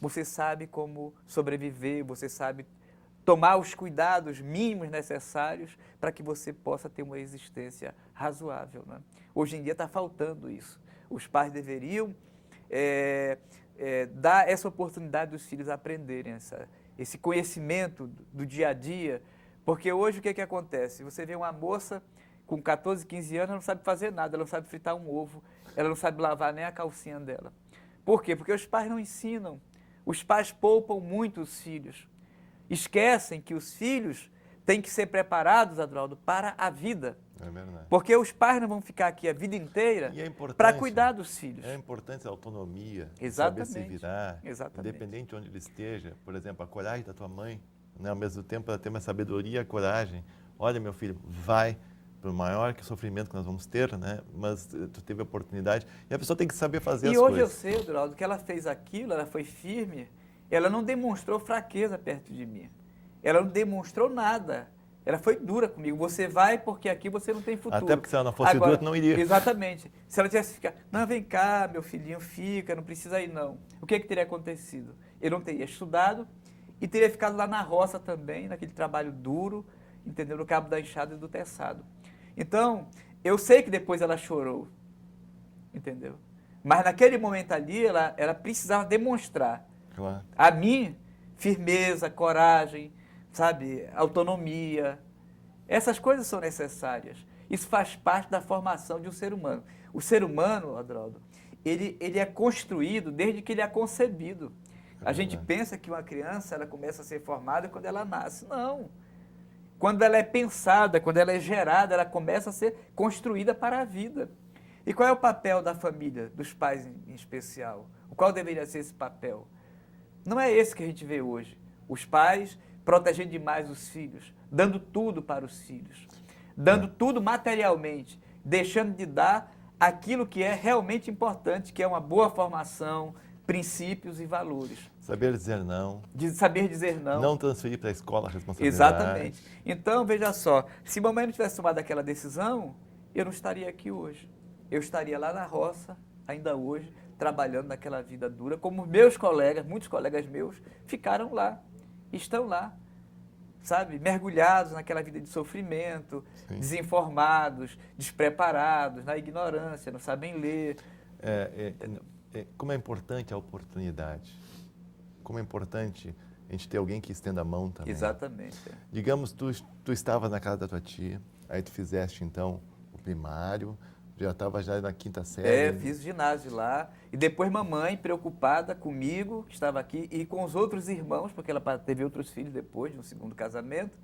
você sabe como sobreviver, você sabe tomar os cuidados mínimos necessários para que você possa ter uma existência razoável. Né? Hoje em dia está faltando isso. Os pais deveriam dar essa oportunidade dos filhos aprenderem esse conhecimento do dia a dia, porque hoje o que acontece? Você vê uma moça com 14, 15 anos, ela não sabe fazer nada, ela não sabe fritar um ovo, ela não sabe lavar nem a calcinha dela. Por quê? Porque os pais não ensinam. Os pais poupam muito os filhos. Esquecem que os filhos têm que ser preparados, Adroaldo, para a vida. É verdade. Porque os pais não vão ficar aqui a vida inteira E é importante, para cuidar dos filhos. É importante a autonomia, Exatamente. saber se virar, Exatamente. independente de onde ele esteja. Por exemplo, a coragem da tua mãe, né? Ao mesmo tempo ela tem uma sabedoria e a coragem. Olha, meu filho, vai, por maior que sofrimento que nós vamos ter, né? Mas tu teve a oportunidade. E a pessoa tem que saber fazer as E hoje coisas. eu sei, Adroaldo, que ela fez aquilo, ela foi firme, ela não demonstrou fraqueza perto de mim. Ela não demonstrou nada. Ela foi dura comigo. Você vai porque aqui você não tem futuro. Até porque se ela não fosse dura, tu não iria. Exatamente. Se ela tivesse ficado, não, vem cá, meu filhinho, fica, não precisa ir não. O que teria acontecido? Eu não teria estudado e teria ficado lá na roça também, naquele trabalho duro, entendeu? No cabo da enxada e do teçado. Então, eu sei que depois ela chorou, entendeu? Mas naquele momento ali, ela precisava demonstrar Claro. a mim firmeza, coragem, sabe, autonomia. Essas coisas são necessárias. Isso faz parte da formação de um ser humano. O ser humano, Adroaldo, ele é construído desde que ele é concebido. A gente pensa que uma criança ela começa a ser formada quando ela nasce. Não. Quando ela é pensada, quando ela é gerada, ela começa a ser construída para a vida. E qual é o papel da família, dos pais em especial? Qual deveria ser esse papel? Não é esse que a gente vê hoje. Os pais protegendo demais os filhos, dando tudo para os filhos, dando tudo materialmente, deixando de dar aquilo que é realmente importante, que é uma boa formação, princípios e valores. Saber dizer não. De saber dizer não. Não transferir para a escola a responsabilidade. Exatamente. Então, veja só, se mamãe não tivesse tomado aquela decisão, eu não estaria aqui hoje. Eu estaria lá na roça, ainda hoje, trabalhando naquela vida dura, como meus colegas, muitos colegas meus, ficaram lá, estão lá, sabe, mergulhados naquela vida de sofrimento, Sim. Desinformados, despreparados, na ignorância, não sabem ler. Como é importante a oportunidade. Como é importante a gente ter alguém que estenda a mão também. Exatamente. Digamos, tu estavas na casa da tua tia, aí tu fizeste, então, o primário, já estava já na quinta série. Fiz ginásio lá. E depois mamãe, preocupada comigo, que estava aqui, e com os outros irmãos, porque ela teve outros filhos depois, no segundo casamento,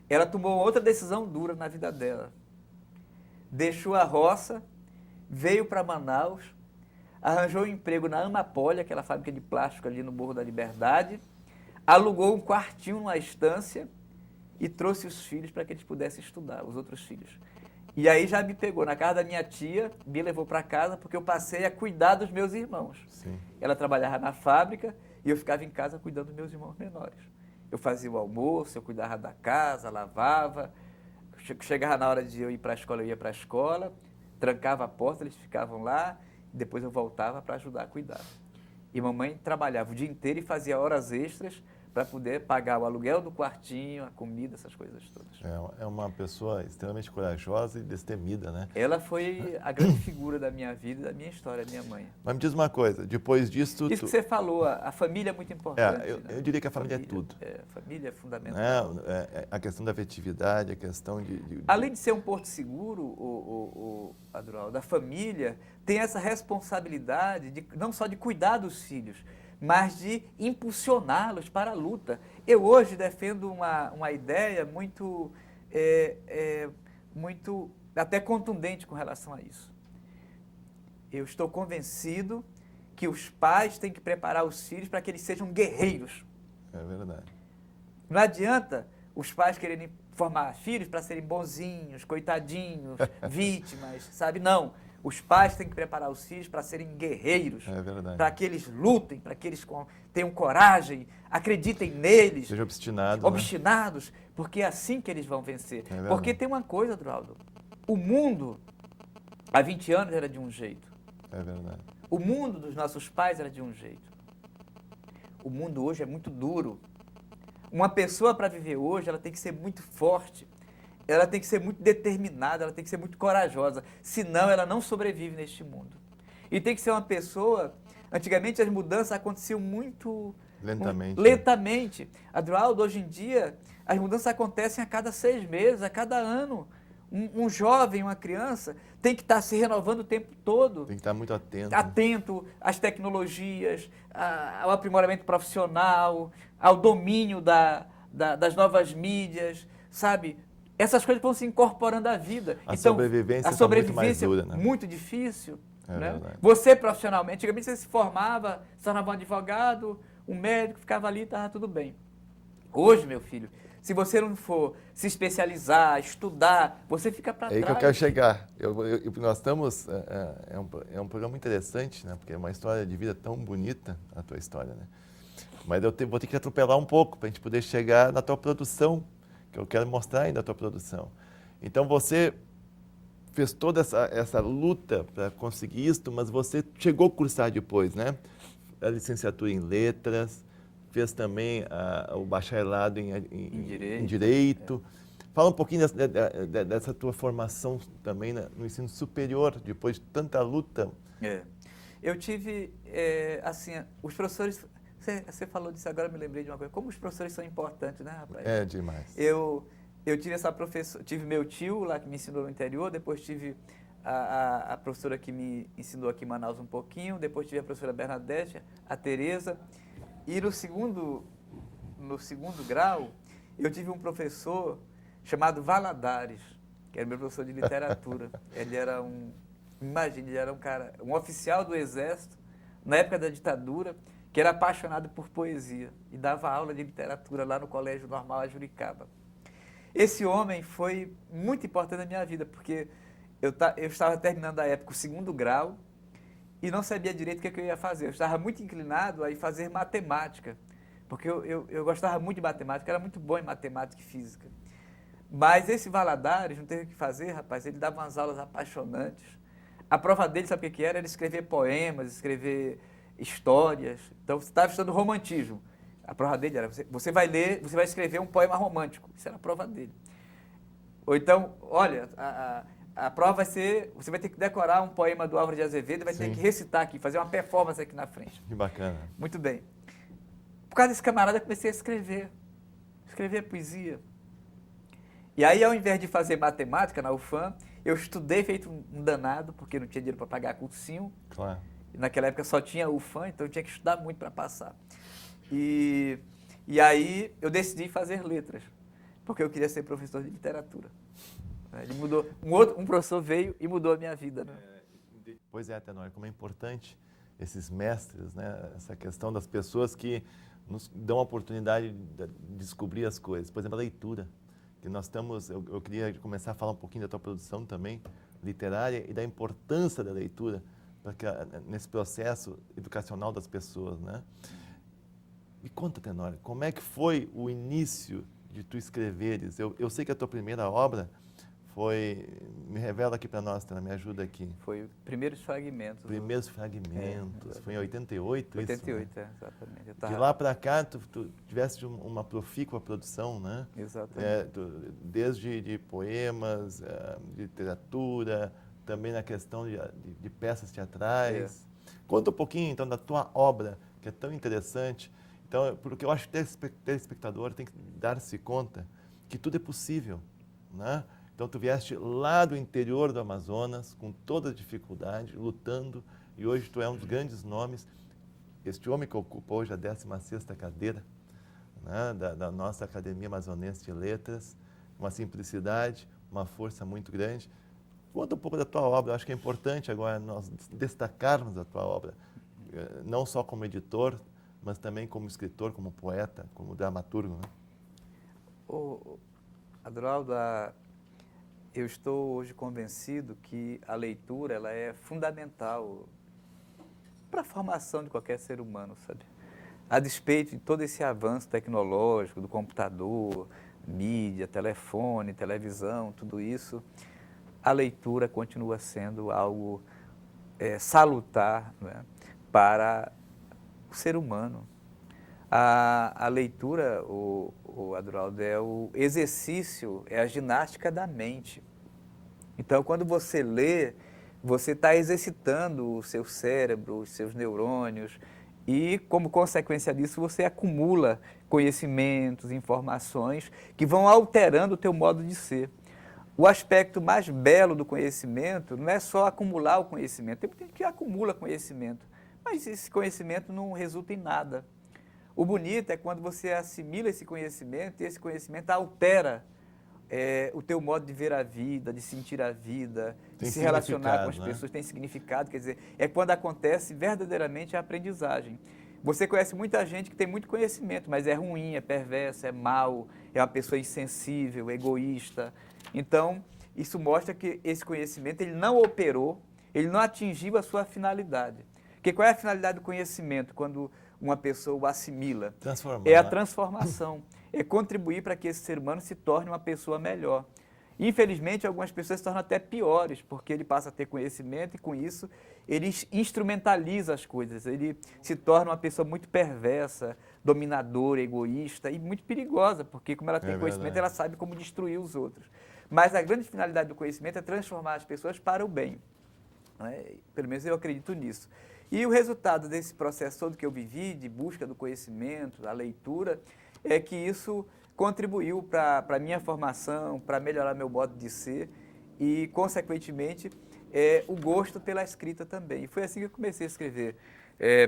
ela tomou outra decisão dura na vida dela. Deixou a roça, veio para Manaus, arranjou um emprego na Amapolha, aquela fábrica de plástico ali no Morro da Liberdade, alugou um quartinho numa estância e trouxe os filhos para que eles pudessem estudar, os outros filhos. E aí já me pegou na casa da minha tia, me levou para casa, porque eu passei a cuidar dos meus irmãos. Sim. Ela trabalhava na fábrica e eu ficava em casa cuidando dos meus irmãos menores. Eu fazia o almoço, eu cuidava da casa, lavava. Chegava na hora de eu ir para a escola, eu ia para a escola, trancava a porta, eles ficavam lá, depois eu voltava para ajudar a cuidar. E mamãe trabalhava o dia inteiro e fazia horas extras para poder pagar o aluguel do quartinho, a comida, essas coisas todas. É uma pessoa extremamente corajosa e destemida, né? Ela foi a grande figura da minha vida e da minha história, minha mãe. Mas me diz uma coisa, depois disso... Isso que você falou, a família é muito importante. Eu diria que a família é tudo. A família é fundamental. A questão da afetividade, a questão de... Além de ser um porto seguro, Adroaldo, a família tem essa responsabilidade de, não só de cuidar dos filhos, mas de impulsioná-los para a luta. Eu hoje defendo uma ideia muito até contundente com relação a isso. Eu estou convencido que os pais têm que preparar os filhos para que eles sejam guerreiros. É verdade. Não adianta os pais quererem formar filhos para serem bonzinhos, coitadinhos, vítimas, sabe? Não. Os pais têm que preparar os filhos para serem guerreiros, para que eles lutem, para que eles tenham coragem, acreditem neles. Sejam obstinados. Obstinados, porque é assim que eles vão vencer. Porque tem uma coisa, Adroaldo, o mundo há 20 anos era de um jeito. É verdade. O mundo dos nossos pais era de um jeito. O mundo hoje é muito duro. Uma pessoa para viver hoje, ela tem que ser muito forte. Ela tem que ser muito determinada, ela tem que ser muito corajosa, senão ela não sobrevive neste mundo. E tem que ser uma pessoa... Antigamente as mudanças aconteciam muito... Lentamente. Adroaldo, hoje em dia, as mudanças acontecem a cada 6 meses, a cada ano. Um jovem, uma criança, tem que estar se renovando o tempo todo. Tem que estar muito atento. Atento às tecnologias, ao aprimoramento profissional, ao domínio das novas mídias, sabe? Essas coisas vão se incorporando à vida. A então, sobrevivência a sobrevivência muito mais dura, né? Muito difícil. Né? Verdade. Você profissionalmente, antigamente você se formava, se tornava um advogado, um médico, ficava ali e estava tudo bem. Hoje, meu filho, se você não for se especializar, estudar, você fica para trás. É aí que eu quero chegar. Nós estamos... É um programa interessante, né? Porque é uma história de vida tão bonita, a tua história, né? Mas vou ter que atropelar um pouco para a gente poder chegar na tua produção, que eu quero mostrar ainda a tua produção. Então, você fez toda essa luta para conseguir isso, mas você chegou a cursar depois, né? A licenciatura em letras, fez também o bacharelado em Direito. Fala um pouquinho dessa tua formação também no ensino superior, depois de tanta luta. Eu tive, assim, os professores... Você falou disso agora, me lembrei de uma coisa. Como os professores são importantes, né, rapaz? É demais. Eu tive essa professora, tive meu tio lá que me ensinou no interior, depois tive a professora que me ensinou aqui em Manaus um pouquinho, depois tive a professora Bernadette, a Tereza, e no segundo grau eu tive um professor chamado Valadares, que era meu professor de literatura. Ele era ele era um oficial do Exército, na época da ditadura, que era apaixonado por poesia e dava aula de literatura lá no Colégio Normal Ajuricaba. Esse homem foi muito importante na minha vida, porque eu estava terminando a época o segundo grau e não sabia direito o que eu ia fazer. Eu estava muito inclinado a ir fazer matemática, porque eu gostava muito de matemática, era muito bom em matemática e física. Mas esse Valadares não teve o que fazer, rapaz, ele dava umas aulas apaixonantes. A prova dele, sabe o que era? Era escrever poemas, escrever histórias. Então, você estava estudando romantismo. A prova dele era, você vai ler, você vai escrever um poema romântico. Isso era a prova dele. Ou então, olha, a prova vai ser, você vai ter que decorar um poema do Álvaro de Azevedo e vai ter que recitar aqui, fazer uma performance aqui na frente. Que bacana. Muito bem. Por causa desse camarada, eu comecei a escrever poesia. E aí, ao invés de fazer matemática na UFAM, eu estudei feito um danado, porque não tinha dinheiro para pagar cursinho. Claro. E naquela época só tinha UFAM, então eu tinha que estudar muito para passar. E aí eu decidi fazer letras, porque eu queria ser professor de literatura. Ele mudou, um professor veio e mudou a minha vida. Né? Pois é, Tenório, como é importante esses mestres, né? Essa questão das pessoas que nos dão a oportunidade de descobrir as coisas. Por exemplo, a leitura. Que nós estamos, eu queria começar a falar um pouquinho da tua produção também, literária, e da importância da leitura nesse processo educacional das pessoas, né? Me conta, Tenório, como é que foi o início de tu escreveres? Eu sei que a tua primeira obra foi, me revela aqui para nós, Tenório, me ajuda aqui. Foi Primeiros Fragmentos. Primeiros Fragmentos, foi em 88 88, isso, né? Exatamente. De lá para cá, tu tiveste uma profícua produção, né? Exatamente. Desde de poemas, de literatura, também na questão de peças teatrais. Conta um pouquinho, então, da tua obra, que é tão interessante. Então, porque eu acho que o telespectador tem que dar-se conta que tudo é possível, né? Então, tu vieste lá do interior do Amazonas, com toda a dificuldade, lutando, e hoje tu é um dos grandes nomes. Este homem que ocupa hoje a 16ª cadeira, né, da nossa Academia Amazonense de Letras, uma simplicidade, uma força muito grande. Conta um pouco da tua obra, eu acho que é importante agora nós destacarmos a tua obra, não só como editor, mas também como escritor, como poeta, como dramaturgo. Né? Adroaldo, eu estou hoje convencido que a leitura ela é fundamental para a formação de qualquer ser humano, sabe? A despeito de todo esse avanço tecnológico, do computador, mídia, telefone, televisão, tudo isso, a leitura continua sendo algo salutar, né, para o ser humano. A leitura, o Adroaldo, é o exercício, é a ginástica da mente. Então, quando você lê, você está exercitando o seu cérebro, os seus neurônios, e, como consequência disso, você acumula conhecimentos, informações que vão alterando o teu modo de ser. O aspecto mais belo do conhecimento não é só acumular o conhecimento. Tem muita gente que acumula conhecimento, mas esse conhecimento não resulta em nada. O bonito é quando você assimila esse conhecimento e esse conhecimento altera o teu modo de ver a vida, de sentir a vida, de se relacionar com as pessoas, tem significado. Quer dizer, é quando acontece verdadeiramente a aprendizagem. Você conhece muita gente que tem muito conhecimento, mas é ruim, é perversa, é mau, é uma pessoa insensível, egoísta. Então, isso mostra que esse conhecimento ele não operou, ele não atingiu a sua finalidade. Porque qual é a finalidade do conhecimento quando uma pessoa o assimila? Transformar. É a transformação, é contribuir para que esse ser humano se torne uma pessoa melhor. Infelizmente, algumas pessoas se tornam até piores, porque ele passa a ter conhecimento e, com isso, ele instrumentaliza as coisas. Ele se torna uma pessoa muito perversa, dominadora, egoísta e muito perigosa, porque, como ela tem conhecimento, ela sabe como destruir os outros. Mas a grande finalidade do conhecimento é transformar as pessoas para o bem. Né? Pelo menos eu acredito nisso. E o resultado desse processo todo que eu vivi, de busca do conhecimento, da leitura, é que isso contribuiu para a minha formação, para melhorar meu modo de ser e, consequentemente, o gosto pela escrita também. E foi assim que eu comecei a escrever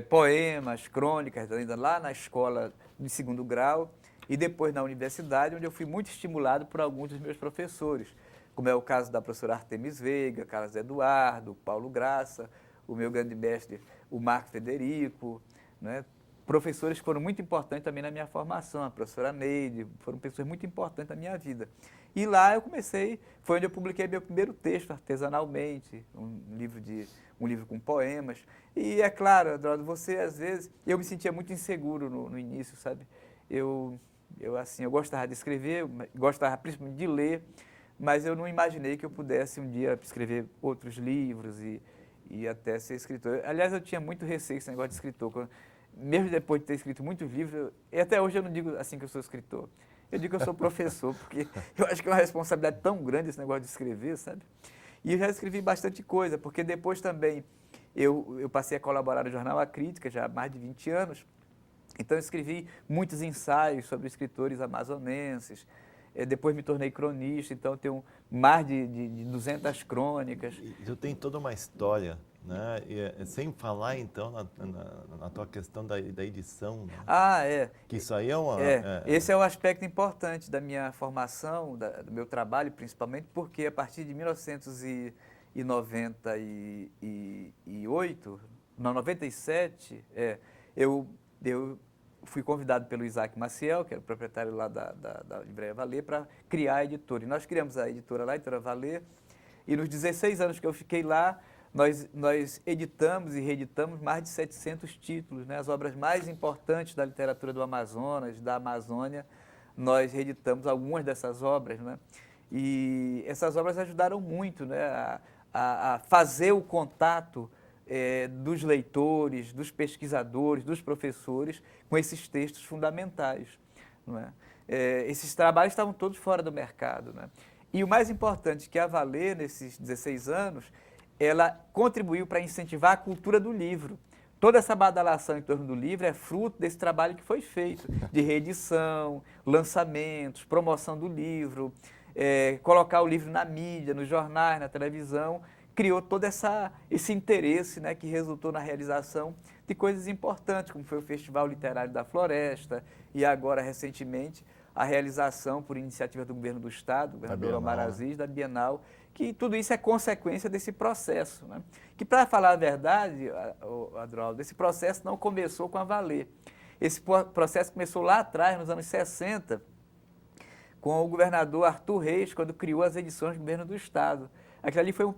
poemas, crônicas, ainda lá na escola de 2º grau e depois na universidade, onde eu fui muito estimulado por alguns dos meus professores, como é o caso da professora Artemis Veiga, Carlos Eduardo, Paulo Graça, o meu grande mestre, o Marco Federico, né? professores que foram muito importantes também na minha formação, a professora Neide, foram pessoas muito importantes na minha vida. E lá eu comecei, foi onde eu publiquei meu primeiro texto artesanalmente, um livro com poemas. E é claro, Adroaldo, você às vezes, eu me sentia muito inseguro no início, sabe? Eu gostava de escrever, gostava principalmente de ler, mas eu não imaginei que eu pudesse um dia escrever outros livros e até ser escritor. Aliás, eu tinha muito receio desse negócio de escritor. Mesmo depois de ter escrito muitos livros, e até hoje eu não digo assim que eu sou escritor. Eu digo que eu sou professor, porque eu acho que é uma responsabilidade tão grande esse negócio de escrever, sabe? E eu já escrevi bastante coisa, porque depois também eu passei a colaborar no jornal A Crítica, já há mais de 20 anos. Então eu escrevi muitos ensaios sobre escritores amazonenses. Depois me tornei cronista, então tenho mais de 200 crônicas. Eu tenho toda uma história, né? Sem falar, então, na tua questão da edição. Né? Ah, é. Que isso aí é uma... Esse é o aspecto importante da minha formação, do meu trabalho, principalmente, porque a partir de 97, eu fui convidado pelo Isaac Maciel, que era o proprietário lá da Livraria Valer, para criar a editora. E nós criamos a editora lá, a Editora Valer, e nos 16 anos que eu fiquei lá, nós editamos e reeditamos mais de 700 títulos, né? As obras mais importantes da literatura do Amazonas, da Amazônia, nós reeditamos algumas dessas obras, né? E essas obras ajudaram muito, né, a fazer o contato dos leitores, dos pesquisadores, dos professores com esses textos fundamentais. Não é? Esses trabalhos estavam todos fora do mercado. Né? E o mais importante, que a Valer, nesses 16 anos, ela contribuiu para incentivar a cultura do livro. Toda essa badalação em torno do livro é fruto desse trabalho que foi feito, de reedição, lançamentos, promoção do livro, colocar o livro na mídia, nos jornais, na televisão, criou todo esse interesse, né, que resultou na realização de coisas importantes, como foi o Festival Literário da Floresta e agora, recentemente, a realização, por iniciativa do governo do Estado, do governador Omar Aziz, da Bienal, que tudo isso é consequência desse processo. Né? Que, para falar a verdade, Adroaldo, esse processo não começou com a Valer. Esse processo começou lá atrás, nos anos 60, com o governador Arthur Reis, quando criou as edições do governo do Estado. Aquilo ali foi a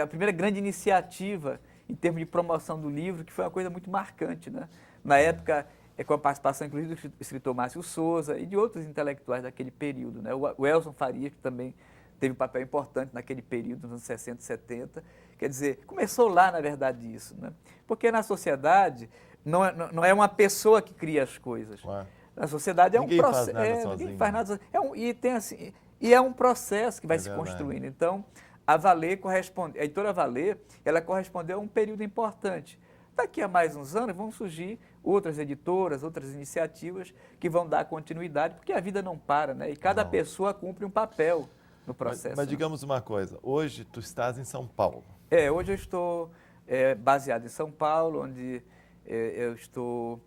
primeira grande iniciativa em termos de promoção do livro, que foi uma coisa muito marcante. Né? Na época, com a participação, inclusive, do escritor Márcio Souza e de outros intelectuais daquele período. Né? O Elson Farias, que também teve um papel importante naquele período, nos anos 60 e 70. Quer dizer, começou lá, na verdade, isso. Né? Porque na sociedade, não é uma pessoa que cria as coisas. Ué. Na sociedade é um processo. Ninguém faz nada sozinho. E é um processo que vai se construindo. Então, a editora Valer, ela correspondeu a um período importante. Daqui a mais uns anos vão surgir outras editoras, outras iniciativas que vão dar continuidade, porque a vida não para, né? E cada pessoa cumpre um papel no processo. Mas digamos uma coisa, hoje tu estás em São Paulo. Hoje eu estou baseado em São Paulo, onde eu estou...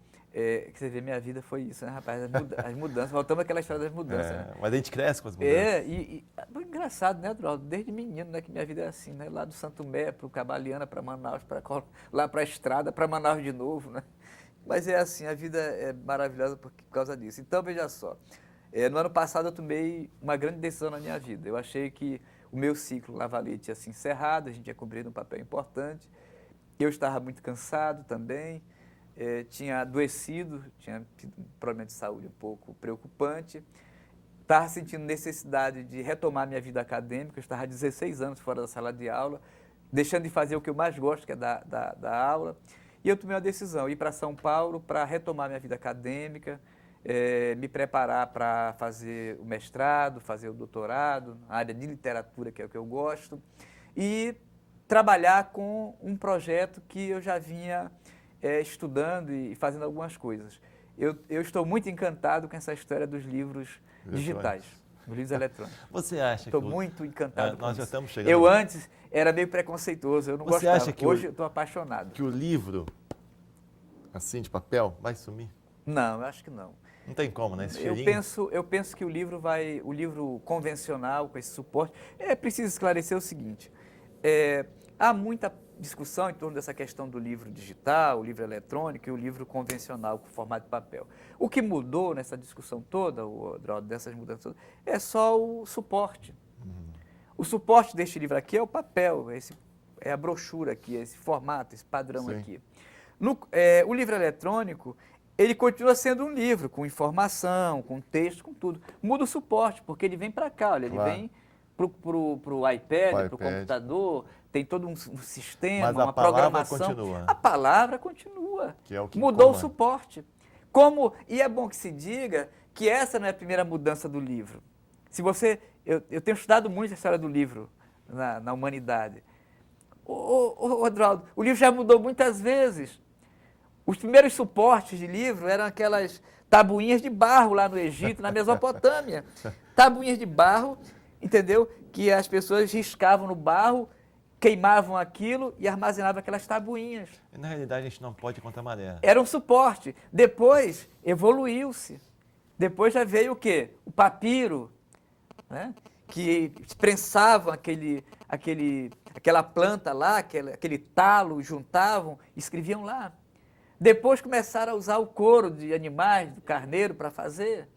você vê, minha vida foi isso, né, rapaz? As mudanças, voltamos àquela história das mudanças. Né? Mas a gente cresce com as mudanças. Foi engraçado, né, Adroaldo? Desde menino, né, que minha vida é assim, né? Lá do Santo Mé, para o Cabaliana, para Manaus, lá para a estrada, para Manaus de novo, né? Mas é assim, a vida é maravilhosa por causa disso. Então, veja só, no ano passado eu tomei uma grande decisão na minha vida. Eu achei que o meu ciclo na Valer tinha se encerrado, a gente tinha cumprido um papel importante. Eu estava muito cansado também. Tinha adoecido, tinha tido um problema de saúde um pouco preocupante, estava sentindo necessidade de retomar minha vida acadêmica, eu estava há 16 anos fora da sala de aula, deixando de fazer o que eu mais gosto, que é dar aula, e eu tomei uma decisão, ir para São Paulo para retomar minha vida acadêmica, me preparar para fazer o mestrado, fazer o doutorado, na área de literatura, que é o que eu gosto, e trabalhar com um projeto que eu já vinha estudando e fazendo algumas coisas. Eu estou muito encantado com essa história dos livros digitais, dos livros eletrônicos. Você acha estou muito encantado com nós isso. Já estamos chegando... Eu antes era meio preconceituoso, eu não gostava. Acha que hoje eu estou apaixonado. Que o livro, assim, de papel, vai sumir? Não, eu acho que não. Não tem como, né? Esse Eu penso que o livro convencional, com esse suporte... É preciso esclarecer o seguinte, há muita discussão em torno dessa questão do livro digital, o livro eletrônico e o livro convencional com formato de papel. O que mudou nessa discussão toda, dessas mudanças todas, é só o suporte. O suporte deste livro aqui é o papel, é a brochura aqui, esse formato, esse padrão Sim. aqui. O livro eletrônico, ele continua sendo um livro, com informação, com texto, com tudo. Muda o suporte, porque ele vem para cá, olha, Claro. ele vem para o iPad, para o iPad. computador, tem todo um sistema, Mas a uma palavra programação. continua. A palavra continua. Que é o que Mudou o comanda. suporte. E é bom que se diga que essa não é a primeira mudança do livro. Se você, eu tenho estudado muito a história do livro na humanidade. Adroaldo, o livro já mudou muitas vezes. Os primeiros suportes de livro eram aquelas tabuinhas de barro lá no Egito, na Mesopotâmia. Tabuinhas de barro, entendeu? Que as pessoas riscavam no barro, queimavam aquilo e armazenavam aquelas tabuinhas. Na realidade, a gente não pode ir contra a maré. Era um suporte. Depois, evoluiu-se. Depois já veio o quê? O papiro, né? Que prensavam aquela planta lá, aquele talo, juntavam, escreviam lá. Depois começaram a usar o couro de animais, do carneiro, para fazer.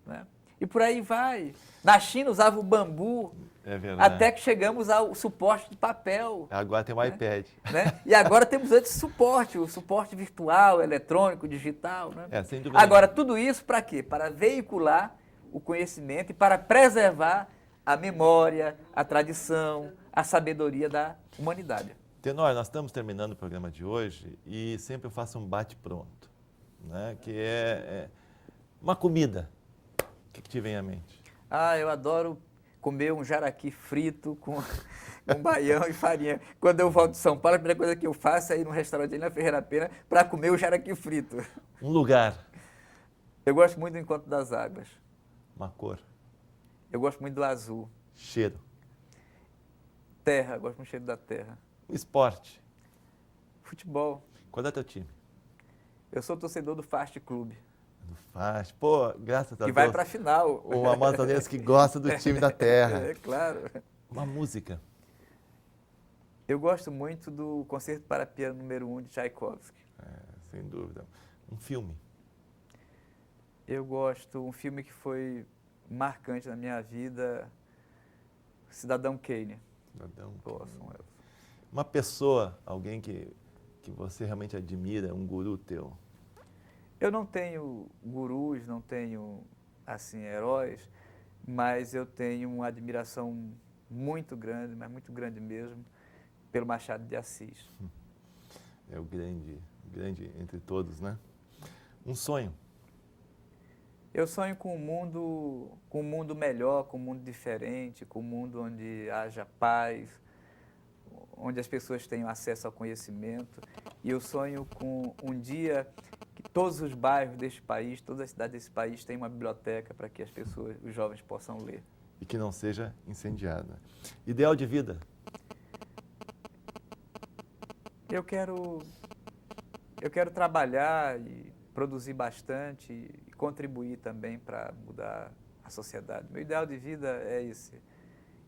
Né? E por aí vai. Na China usava o bambu, É verdade. até que chegamos ao suporte de papel. Agora tem o iPad. Né? E agora temos esse suporte, o suporte virtual, eletrônico, digital. Né? Sem dúvida. Agora, tudo isso para quê? Para veicular o conhecimento e para preservar a memória, a tradição, a sabedoria da humanidade. Tenório, nós estamos terminando o programa de hoje e sempre eu faço um bate-pronto, né? Que é uma comida. O que te vem à mente? Eu adoro comer um jaraqui frito com baião e farinha. Quando eu volto de São Paulo, a primeira coisa que eu faço é ir num restaurante ali na Ferreira Pena para comer o jaraqui frito. Um lugar. Eu gosto muito do Encontro das Águas. Uma cor. Eu gosto muito do azul. Cheiro. Terra, eu gosto muito do cheiro da terra. Um esporte. Futebol. Qual é teu time? Eu sou torcedor do Fast Club. Do Fast. Pô, graças a Deus. Que vai para a final. O amazonense que gosta do time da terra. É, claro. Uma música. Eu gosto muito do Concerto para Piano número 1 de Tchaikovsky. Sem dúvida. Um filme. Eu gosto, um filme que foi marcante na minha vida, Cidadão Kane. Cidadão. Orson Welles. Uma pessoa, alguém que você realmente admira, um guru teu. Eu não tenho gurus, não tenho, assim, heróis, mas eu tenho uma admiração muito grande, mas muito grande mesmo, pelo Machado de Assis. É o grande entre todos, né? Um sonho. Eu sonho com um mundo melhor, com um mundo diferente, com um mundo onde haja paz, onde as pessoas tenham acesso ao conhecimento. E eu sonho com um dia que todos os bairros deste país, todas as cidades desse país tenham uma biblioteca para que as pessoas, os jovens possam ler. E que não seja incendiada. Ideal de vida. Eu quero trabalhar e produzir bastante e contribuir também para mudar a sociedade. Meu ideal de vida é esse.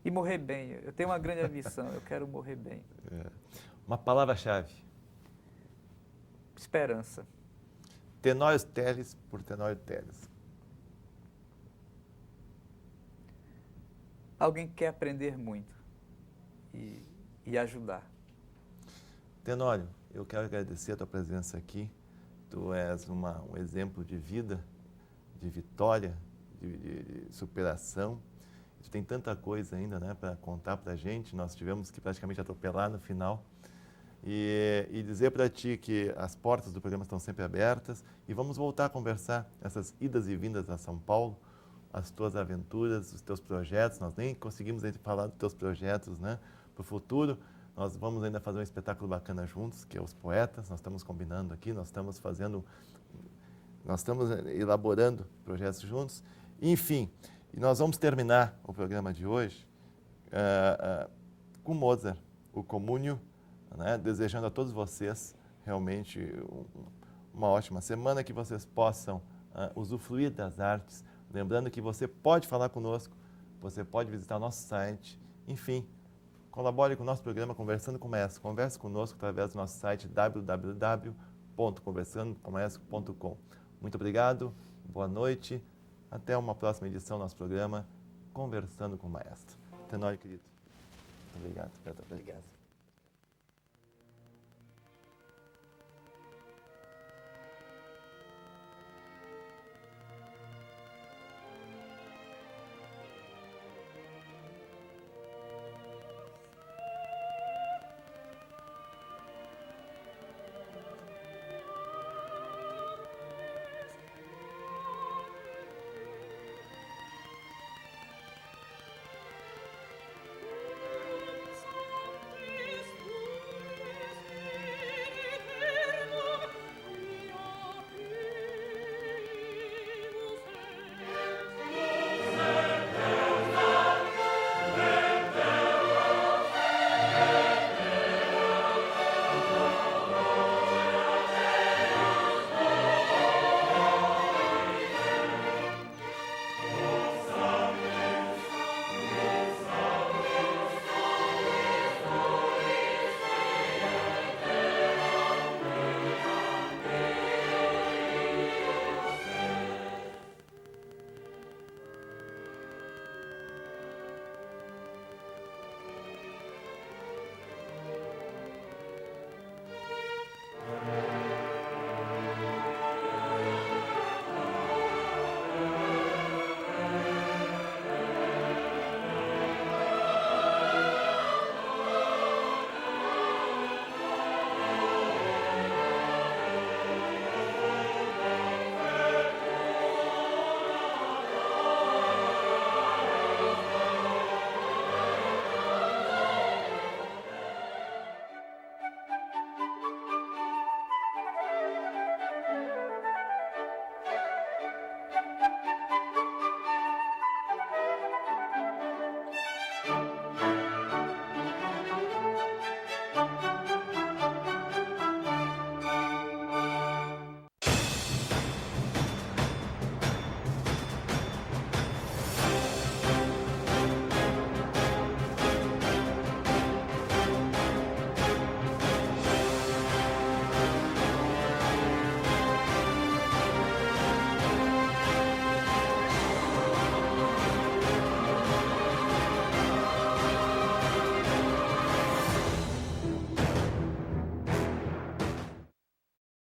E morrer bem. Eu tenho uma grande ambição, eu quero morrer bem. Uma palavra-chave. Esperança. Tenório Teles por Tenório Teles. Alguém que quer aprender muito e ajudar. Tenório, eu quero agradecer a tua presença aqui. Tu és um exemplo de vida, de vitória, de superação. Tu tem tanta coisa ainda, né, para contar para a gente. Nós tivemos que praticamente atropelar no final. E dizer para ti que as portas do programa estão sempre abertas e vamos voltar a conversar essas idas e vindas a São Paulo, as tuas aventuras, os teus projetos. Nós nem conseguimos ainda falar dos teus projetos, né, para o futuro. Nós vamos ainda fazer um espetáculo bacana juntos, que é Os Poetas. Nós estamos combinando aqui, nós estamos elaborando projetos juntos. Enfim, e nós vamos terminar o programa de hoje com Mozart, o Comúnio, né? Desejando a todos vocês realmente uma ótima semana, que vocês possam usufruir das artes. Lembrando que você pode falar conosco, você pode visitar o nosso site, enfim, Colabore com o nosso programa Conversando com o Maestro. Converse conosco através do nosso site www.conversandocommaestro.com. Muito obrigado, boa noite, até uma próxima edição do nosso programa Conversando com o Maestro. Tenório querido, muito obrigado. Obrigado.